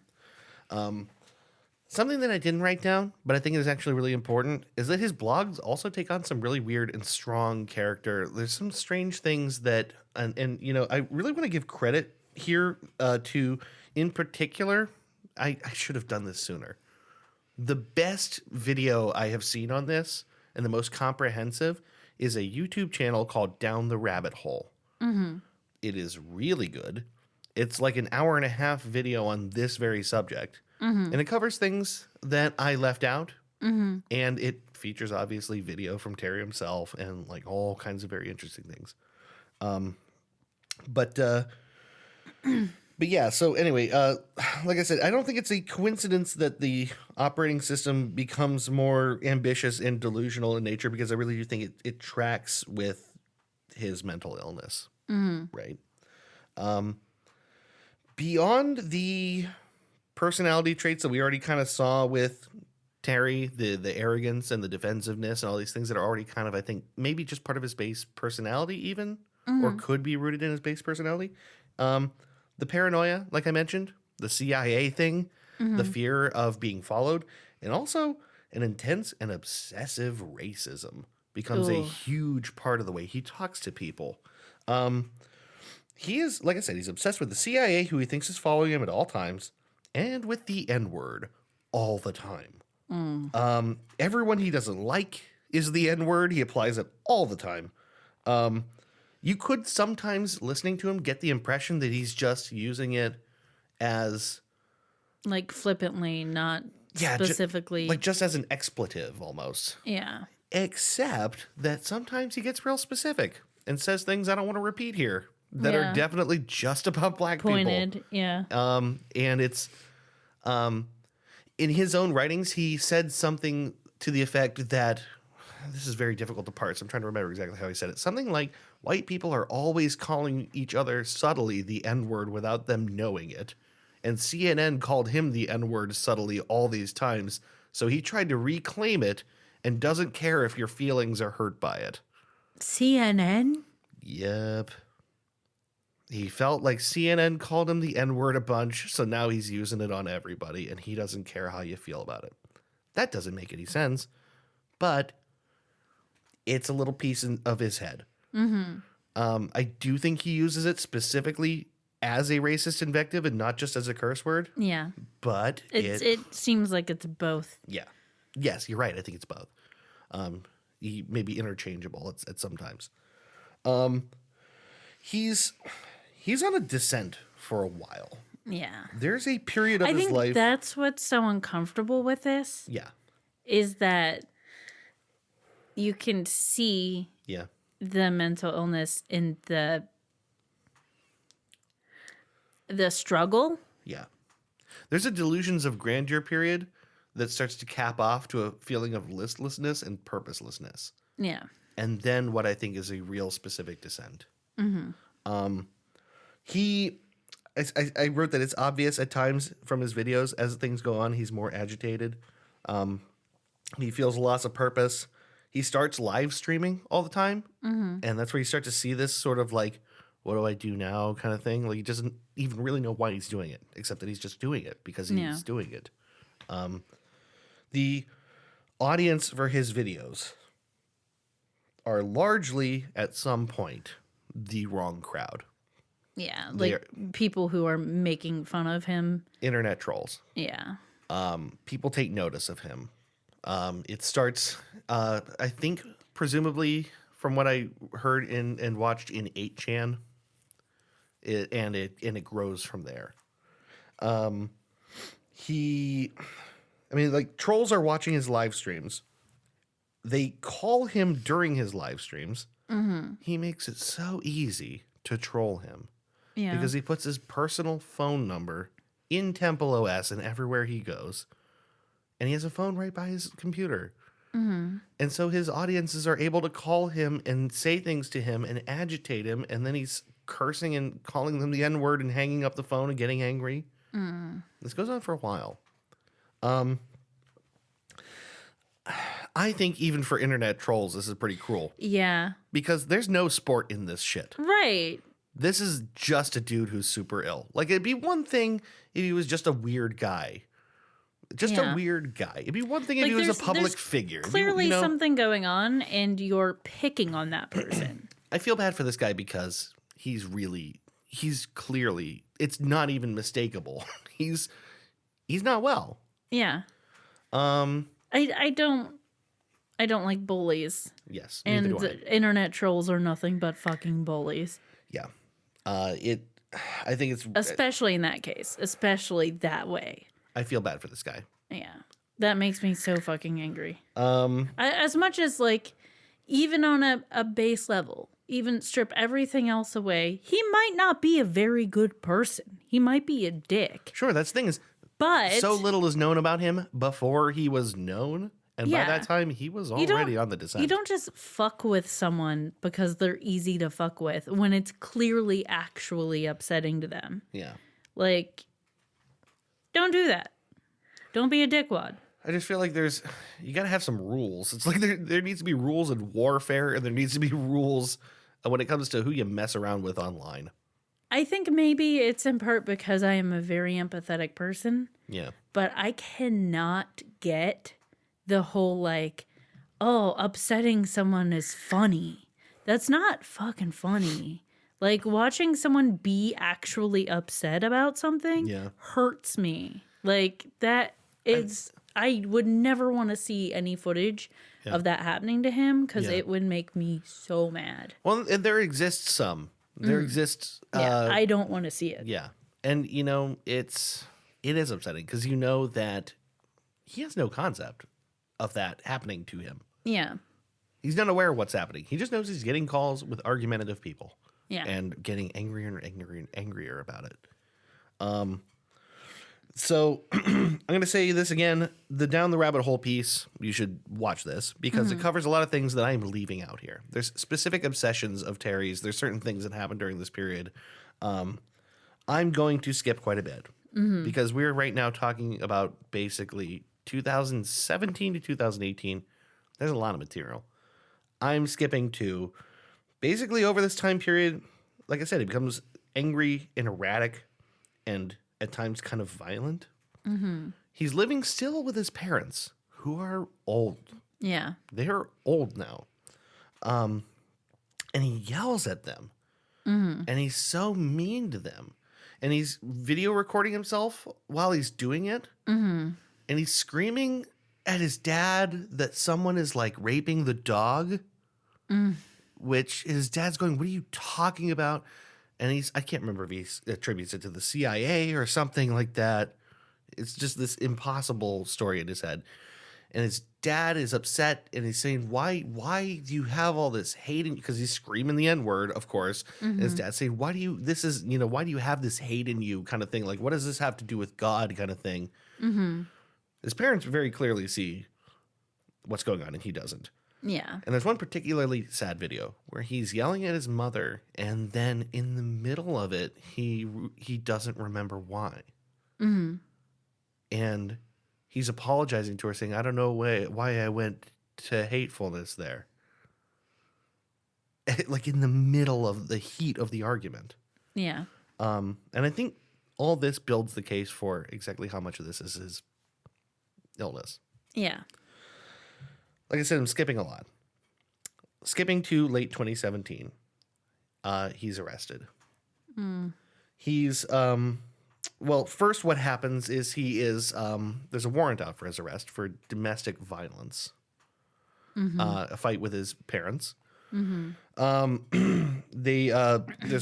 Something that I didn't write down, but I think is actually really important, is that his blogs also take on some really weird and strong character. There's some strange things that, and you know, I really want to give credit here to, in particular, I should have done this sooner. The best video I have seen on this, and the most comprehensive, is a YouTube channel called Down the Rabbit Hole. Mm-hmm. It is really good. It's like an 1.5-hour video on this very subject. Mm-hmm. And it covers things that I left out. Mm-hmm. And it features, obviously, video from Terry himself and like all kinds of very interesting things. But yeah, so anyway, like I said, I don't think it's a coincidence that the operating system becomes more ambitious and delusional in nature, because I really do think it tracks with his mental illness, right? Beyond the personality traits that we already kind of saw with Terry, the arrogance and the defensiveness and all these things that are already kind of, I think, maybe just part of his base personality even, or could be rooted in his base personality. The paranoia, like I mentioned, the CIA thing, the fear of being followed, and also an intense and obsessive racism becomes a huge part of the way he talks to people. He is, like I said, he's obsessed with the CIA, who he thinks is following him at all times, and with the N-word all the time. Everyone he doesn't like is the N-word. He applies it all the time. You could sometimes, listening to him, get the impression that he's just using it as... like flippantly, not specifically. Like just as an expletive almost. Yeah. Except that sometimes he gets real specific. and says things I don't want to repeat here that are definitely just about black people. Pointed, yeah. And it's in his own writings, he said something to the effect that this is very difficult to parse. I'm trying to remember exactly how he said it. Something like white people are always calling each other subtly the N-word without them knowing it. And CNN called him the N-word subtly all these times. So he tried to reclaim it and doesn't care if your feelings are hurt by it. CNN? Yep. He felt like CNN called him the N-word a bunch, so now he's using it on everybody, and he doesn't care how you feel about it. That doesn't make any sense, but it's a little piece of his head. I do think he uses it specifically as a racist invective and not just as a curse word. Yeah. But it seems like it's both. Yeah. Yes, you're right. I think it's both. He may be interchangeable at sometimes. He's on a descent for a while. Yeah. There's a period of his life. I think that's what's so uncomfortable with this. Yeah. Is that you can see the mental illness in the struggle. Yeah. There's a delusions of grandeur period that starts to cap off to a feeling of listlessness and purposelessness. Yeah. And then what I think is a real specific descent. I wrote that it's obvious at times from his videos as things go on, he's more agitated. He feels a loss of purpose. He starts live streaming all the time. And that's where you start to see this sort of like, what do I do now kind of thing. Like he doesn't even really know why he's doing it, except that he's just doing it because he's doing it. The audience for his videos are largely at some point the wrong crowd. Yeah, like people who are making fun of him. Internet trolls. Yeah. People take notice of him. It starts, I think, presumably from what I heard and watched in 8chan, and it grows from there. Trolls are watching his live streams. They call him during his live streams. He makes it so easy to troll him. Yeah. Because he puts his personal phone number in TempleOS and everywhere he goes. And he has a phone right by his computer. And so his audiences are able to call him and say things to him and agitate him. And then he's cursing and calling them the N-word and hanging up the phone and getting angry. This goes on for a while. I think even for internet trolls, this is pretty cruel. Yeah. Because there's no sport in this shit. Right. This is just a dude who's super ill. Like, it'd be one thing if he was just a weird guy. Just a weird guy. It'd be one thing if he was a public figure. Clearly something going on, and you're picking on that person. I feel bad for this guy because he's clearly, it's not even mistakable. He's not well. Yeah. I don't like bullies. Yes. And the internet trolls are nothing but fucking bullies. Yeah. I think it's especially in that case, especially that way. I feel bad for this guy. Yeah. That makes me so fucking angry. As much as like, even on a base level, even strip everything else away, he might not be a very good person. He might be a dick. Sure, that's the thing is, but so little is known about him before he was known. And by that time, he was already on the descent. You don't just fuck with someone because they're easy to fuck with when it's clearly actually upsetting to them. Yeah. Like, don't do that. Don't be a dickwad. I just feel like you got to have some rules. It's like there needs to be rules in warfare, and there needs to be rules when it comes to who you mess around with online. I think maybe it's in part because I am a very empathetic person. Yeah. But I cannot get the whole like, oh, upsetting someone is funny. That's not fucking funny. Like, watching someone be actually upset about something hurts me. Like, that is, I would never want to see any footage of that happening to him because it would make me so mad. Well, and there exists some. There exists. I don't want to see it. Yeah. And, it is upsetting because you know that he has no concept of that happening to him. Yeah. He's not aware of what's happening. He just knows he's getting calls with argumentative people. Yeah. And getting angrier and angrier and angrier about it. So I'm going to say this again. The Down the Rabbit Hole piece, you should watch this because it covers a lot of things that I'm leaving out here. There's specific obsessions of Terry's. There's certain things that happened during this period. I'm going to skip quite a bit because we're right now talking about basically 2017 to 2018. There's a lot of material. I'm skipping to basically over this time period. Like I said, he becomes angry and erratic and at times kind of violent. He's living still with his parents who are old. Yeah. They're old now. And he yells at them. And he's so mean to them. And he's video recording himself while he's doing it. And he's screaming at his dad that someone is like raping the dog. Which his dad's going, what are you talking about? And I can't remember if he attributes it to the CIA or something like that. It's just this impossible story in his head. And his dad is upset and he's saying, why do you have all this hate in you? Because he's screaming the N-word, of course. And his dad's saying, why do you have this hate in you kind of thing? Like, what does this have to do with God kind of thing? His parents very clearly see what's going on and he doesn't. Yeah. And there's one particularly sad video where he's yelling at his mother, and then in the middle of it, he doesn't remember why. And he's apologizing to her, saying, "I don't know why I went to hatefulness there." Like in the middle of the heat of the argument. Yeah. And I think all this builds the case for exactly how much of this is his illness. Yeah. Like I said, I'm skipping a lot. Skipping to late 2017, he's arrested. He's, well, first what happens is there's a warrant out for his arrest for domestic violence. A fight with his parents. There's a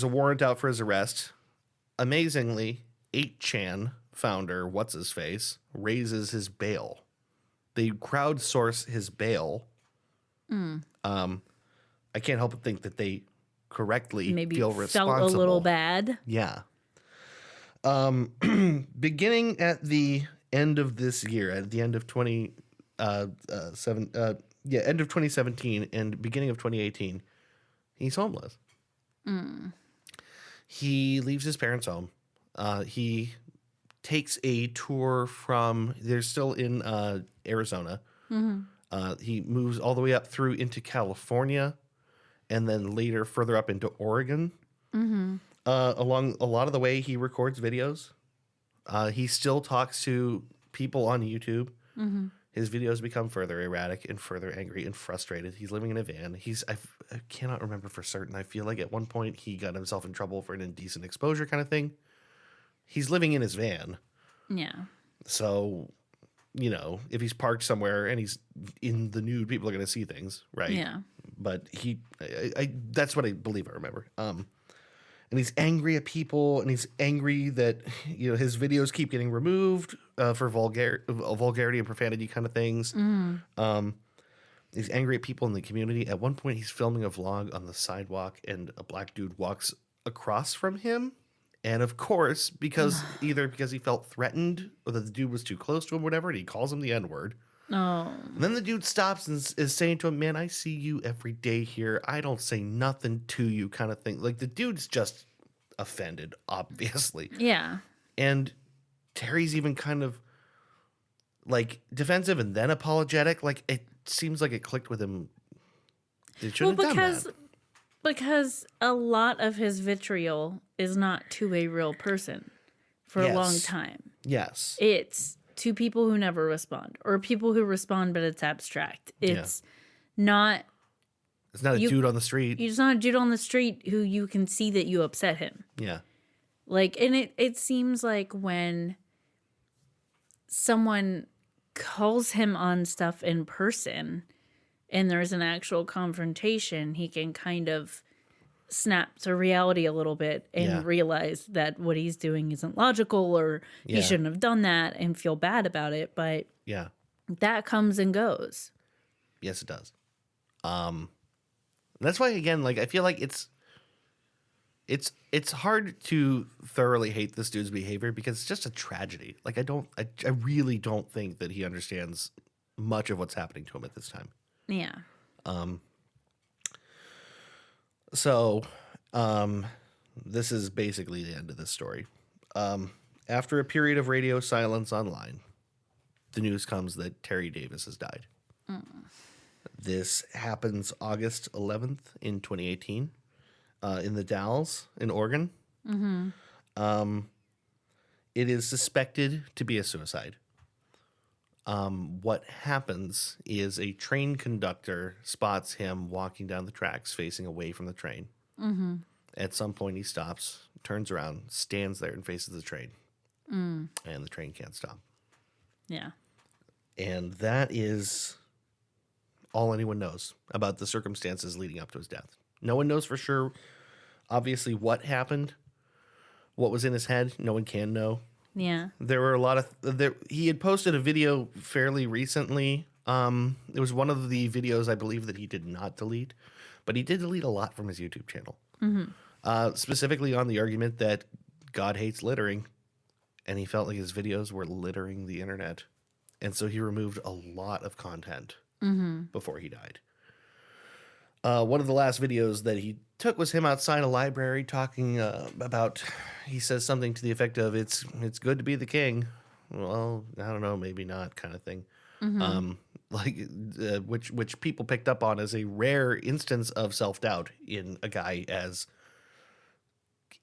warrant out for his arrest. Amazingly, 8chan founder, what's-his-face, raises his bail. They crowdsource his bail. I can't help but think that they correctly Maybe feel responsible. felt a little bad. Yeah. Beginning at the end of this year, at the end of 2017 and beginning of 2018, he's homeless. He leaves his parents' home. He takes a tour they're still in Arizona. He moves all the way up through into California and then later further up into Oregon. Along a lot of the way, he records videos. He still talks to people on YouTube. His videos become further erratic and further angry and frustrated. He's living in a van. I cannot remember for certain. I feel like at one point he got himself in trouble for an indecent exposure kind of thing. He's living in his van. Yeah. So, if he's parked somewhere and he's in the nude, people are going to see things, right? Yeah. But that's what I believe I remember. And he's angry at people, and he's angry that his videos keep getting removed for vulgarity and profanity kind of things. He's angry at people in the community. At one point, he's filming a vlog on the sidewalk, and a black dude walks across from him. And of course, either because he felt threatened or that the dude was too close to him, whatever, and he calls him the N-word. Oh. And then the dude stops and is saying to him, "Man, I see you every day here. I don't say nothing to you," kind of thing. Like, the dude's just offended, obviously. Yeah. And Terry's even kind of like defensive and then apologetic. Like, it seems like it clicked with him. They shouldn't have done that. Because a lot of his vitriol is not to a real person for a long time. Yes. It's to people who never respond, or people who respond, but it's abstract. It's not. It's not a dude on the street. It's not a dude on the street who you can see that you upset him. Yeah. Like, and it seems like when someone calls him on stuff in person and there's an actual confrontation, he can kind of snap to reality a little bit and realize that what he's doing isn't logical, or he shouldn't have done that, and feel bad about it. But that comes and goes. Yes, it does. That's why, again, like, I feel like it's hard to thoroughly hate this dude's behavior because it's just a tragedy. Like, I really don't think that he understands much of what's happening to him at this time. Yeah. So, this is basically the end of this story. After a period of radio silence online, the news comes that Terry Davis has died. This happens August 11th in 2018 in the Dalles in Oregon. It is suspected to be a suicide. What happens is a train conductor spots him walking down the tracks facing away from the train. At some point, he stops, turns around, stands there, and faces the train. And the train can't stop. Yeah. And that is all anyone knows about the circumstances leading up to his death. No one knows for sure, obviously, what happened, what was in his head. No one can know. Yeah. There were a lot of... he had posted a video fairly recently. It was one of the videos, I believe, that he did not delete. But he did delete a lot from his YouTube channel. Specifically on the argument that God hates littering. And he felt like his videos were littering the internet. And so he removed a lot of content before he died. One of the last videos that he took was him outside a library talking about, he says something to the effect of, it's good to be the king. Well, I don't know, maybe not, kind of thing. Which people picked up on as a rare instance of self-doubt in a guy as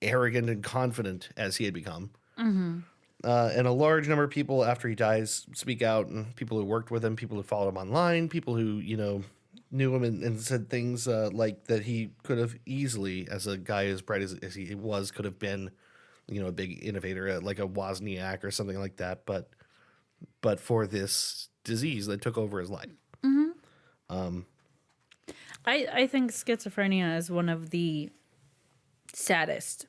arrogant and confident as he had become. And a large number of people after he dies speak out, and people who worked with him, people who followed him online, people who, knew him and said things like that he could have easily, as a guy as bright as he was, could have been, a big innovator, like a Wozniak or something like that. But for this disease that took over his life. I think schizophrenia is one of the saddest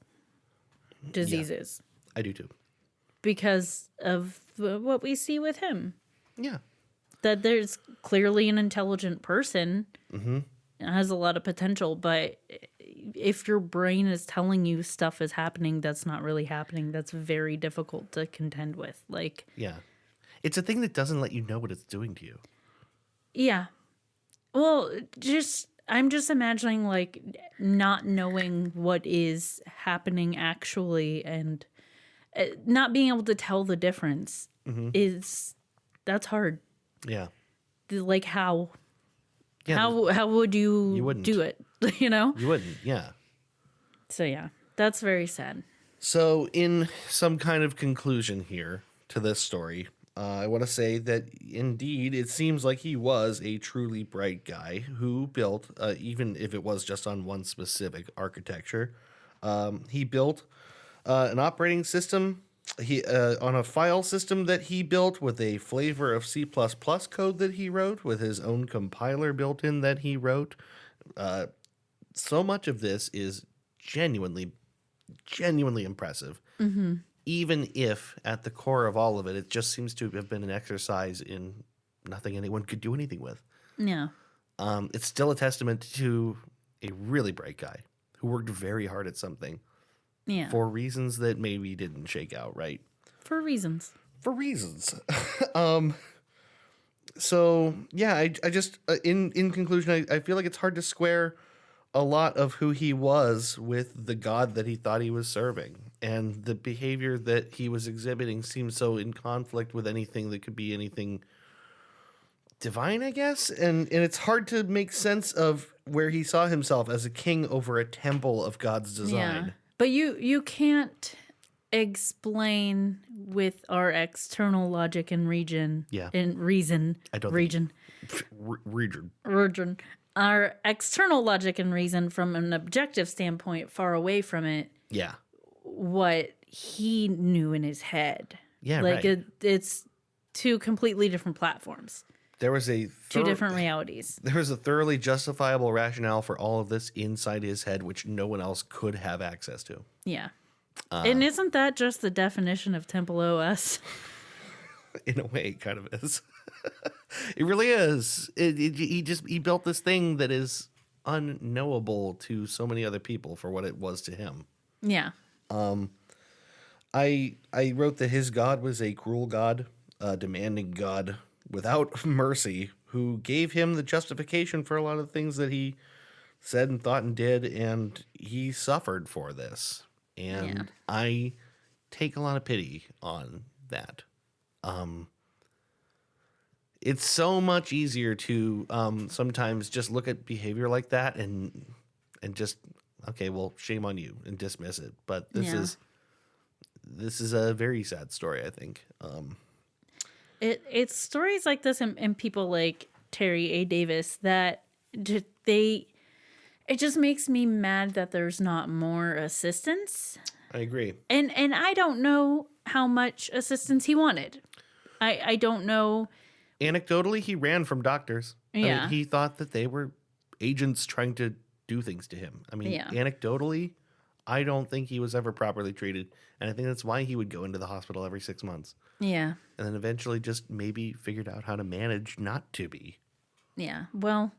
diseases. I do too. Because of what we see with him. Yeah. That there's clearly an intelligent person, has a lot of potential, but if your brain is telling you stuff is happening that's not really happening, that's very difficult to contend with. Yeah. It's a thing that doesn't let you know what it's doing to you. Yeah. Well, I'm just imagining not knowing what is happening actually and not being able to tell the difference that's hard. Yeah. How? Yeah, How would you wouldn't do it? You wouldn't, yeah. So yeah, that's very sad. So in some kind of conclusion here to this story, I want to say that indeed it seems like he was a truly bright guy who built, even if it was just on one specific architecture, he built an operating system on a file system that he built with a flavor of C++ code that he wrote with his own compiler built in that he wrote. So much of this is genuinely impressive. Even if at the core of all of it, it just seems to have been an exercise in nothing anyone could do anything with. Yeah. It's still a testament to a really bright guy who worked very hard at something. Yeah. For reasons that maybe didn't shake out right. For reasons. So yeah, I just in conclusion, I feel like it's hard to square a lot of who he was with the God that he thought he was serving, and the behavior that he was exhibiting seems so in conflict with anything that could be anything divine, I guess. And it's hard to make sense of where he saw himself as a king over a temple of God's design. Yeah. But you can't explain with our external logic and reason. Yeah. And reason. I don't region. Region. Our external logic and reason from an objective standpoint, far away from it. Yeah. What he knew in his head. Yeah, right. It's two completely different platforms. There was two different realities. There was a thoroughly justifiable rationale for all of this inside his head, which no one else could have access to. Yeah. And isn't that just the definition of TempleOS? In a way, it kind of is. It really is. He built this thing that is unknowable to so many other people for what it was to him. Yeah. I wrote that his God was a cruel God, a demanding God without mercy, who gave him the justification for a lot of the things that he said and thought and did, and he suffered for this. And Yeah. I take a lot of pity on that. It's so much easier to sometimes just look at behavior like that and just, okay, well, shame on you, and dismiss it. But this is a very sad story, I think. It's stories like this and people like Terry A. Davis that it just makes me mad that there's not more assistance. I agree. And I don't know how much assistance he wanted. I don't know. Anecdotally, he ran from doctors. I Yeah. mean, he thought that they were agents trying to do things to him. I mean, Yeah. anecdotally, I don't think he was ever properly treated. And I think that's why he would go into the hospital every 6 months. Yeah. And then eventually just maybe figured out how to manage not to be. Yeah. Well,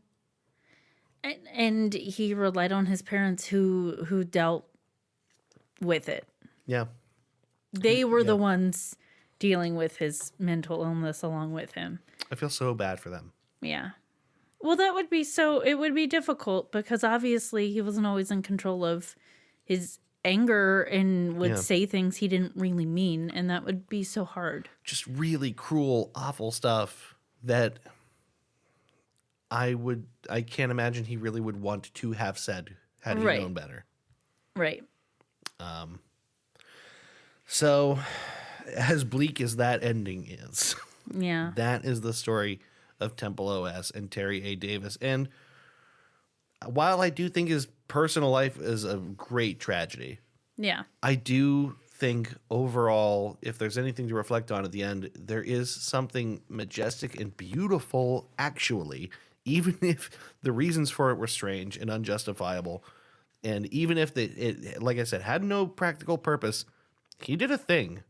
and he relied on his parents who dealt with it. Yeah. They were the ones dealing with his mental illness along with him. I feel so bad for them. Yeah. Well, it would be difficult because obviously he wasn't always in control of his anger and would say things he didn't really mean. And that would be so hard. Just really cruel, awful stuff that I can't imagine he really would want to have said had he known better. Right. So, as bleak as that ending is, Yeah. that is the story of TempleOS and Terry A. Davis. And while I do think his personal life is a great tragedy, Yeah. I do think overall, if there's anything to reflect on at the end, there is something majestic and beautiful, actually, even if the reasons for it were strange and unjustifiable. And even if it, like I said, had no practical purpose, he did a thing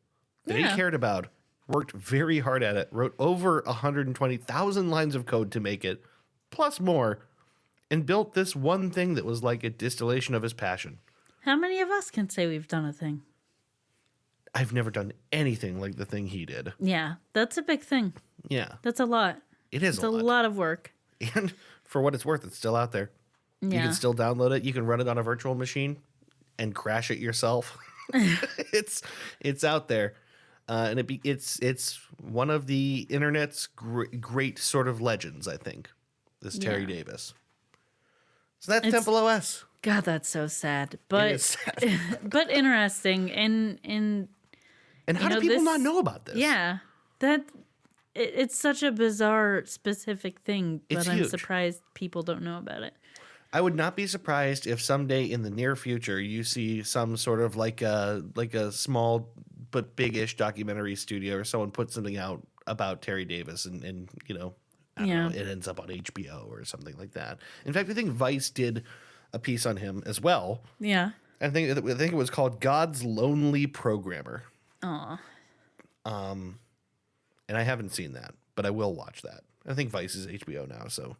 that he cared about, worked very hard at it, wrote over 120,000 lines of code to make it, plus more, and built this one thing that was like a distillation of his passion. How many of us can say we've done a thing? I've never done anything like the thing he did. Yeah. That's a big thing. Yeah, That's a lot. it is It's a lot of work. And for what it's worth, it's still out there. You Yeah. can still download it. You can run it on a virtual machine and crash it yourself. It's out there, and it's one of the internet's great sort of legends. I think this Terry Davis. So that's TempleOS. God, that's so sad. It But is sad. but interesting and And how do people not know about this? Yeah. It's such a bizarre specific thing, but It's I'm huge. surprised people don't know about it. I would not be surprised if someday in the near future you see some sort of like a small but big-ish documentary studio or someone put something out about Terry Davis and I don't know, it ends up on HBO or something like that. In fact, I think Vice did a piece on him as well. Yeah. I think it was called God's Lonely Programmer. Aw. And I haven't seen that, but I will watch that. I think Vice is HBO now, so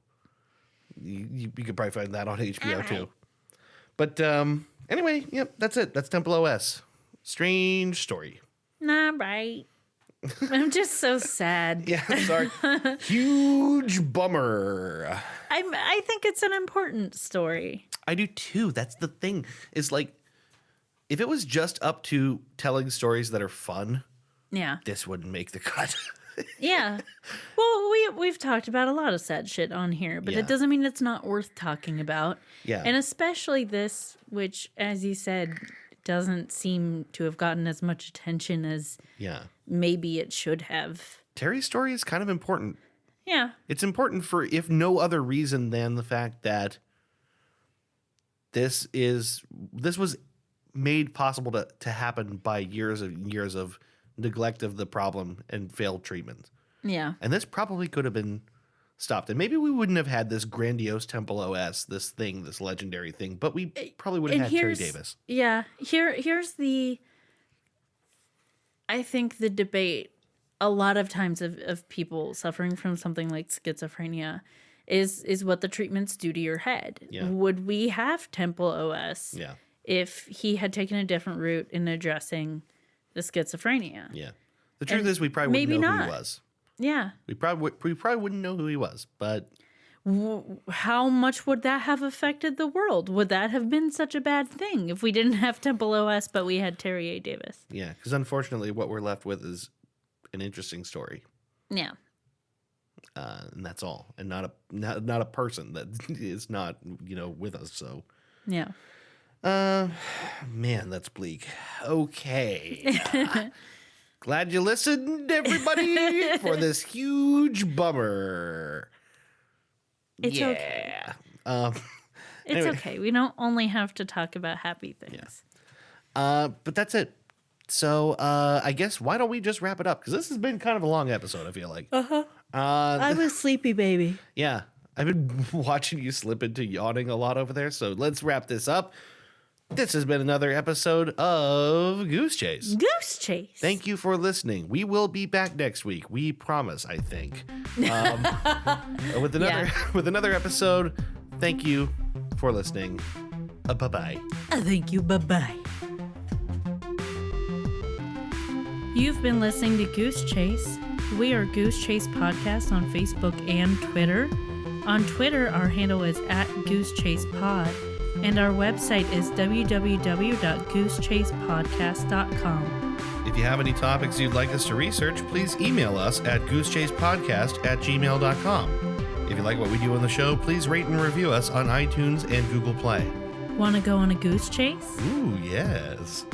you could probably find that on HBO too. But anyway, yep, that's it. That's TempleOS. Strange story. Nah, right. I'm just so sad. Yeah, sorry. Huge bummer. I think it's an important story. I do too. That's the thing. Is like, if it was just up to telling stories that are fun, Yeah. this wouldn't make the cut. Yeah. Well, we've talked about a lot of sad shit on here, but Yeah. it doesn't mean it's not worth talking about. Yeah. And especially this, which, as you said, doesn't seem to have gotten as much attention as Yeah. maybe it should have. Terry's story is kind of important. Yeah. It's important for, if no other reason than the fact that this was made possible to happen by years and years of neglect of the problem and failed treatment. Yeah. And this probably could have been stopped. And maybe we wouldn't have had this grandiose TempleOS, this legendary thing, but we probably would have had Terry Davis. Yeah. Here's I think the debate a lot of times of people suffering from something like schizophrenia is what the treatments do to your head. Yeah. Would we have TempleOS Yeah. if he had taken a different route in addressing the schizophrenia? Yeah. The truth And is, we probably wouldn't maybe know who not. he was. Yeah. We probably wouldn't know who he was, but How much would that have affected the world? Would that have been such a bad thing if we didn't have TempleOS but we had Terry A. Davis? yeah, because unfortunately, what we're left with is an interesting story, Yeah. and that's all, and not a person that is not with us. So, Yeah. man, that's bleak. Okay, glad you listened, everybody, for this huge bummer. It's yeah. okay. It's Anyway. okay. We don't only have to talk about happy things. But that's it. So I guess why don't we just wrap it up? Because this has been kind of a long episode, I feel like. I was sleepy, baby. Yeah. I've been watching you slip into yawning a lot over there. So let's wrap this up. This has been another episode of Goose Chase. Goose Chase. Thank you for listening. We will be back next week. We promise, I think. With another episode. Thank you for listening. Bye-bye. Thank you. Bye-bye. You've been listening to Goose Chase. We are Goose Chase Podcast on Facebook and Twitter. On Twitter, our handle is @GooseChasePod, and our website is www.goosechasepodcast.com. If you have any topics you'd like us to research, please email us at goosechasepodcast@gmail.com. If you like what we do on the show, please rate and review us on iTunes and Google Play. Want to go on a goose chase? Ooh, yes.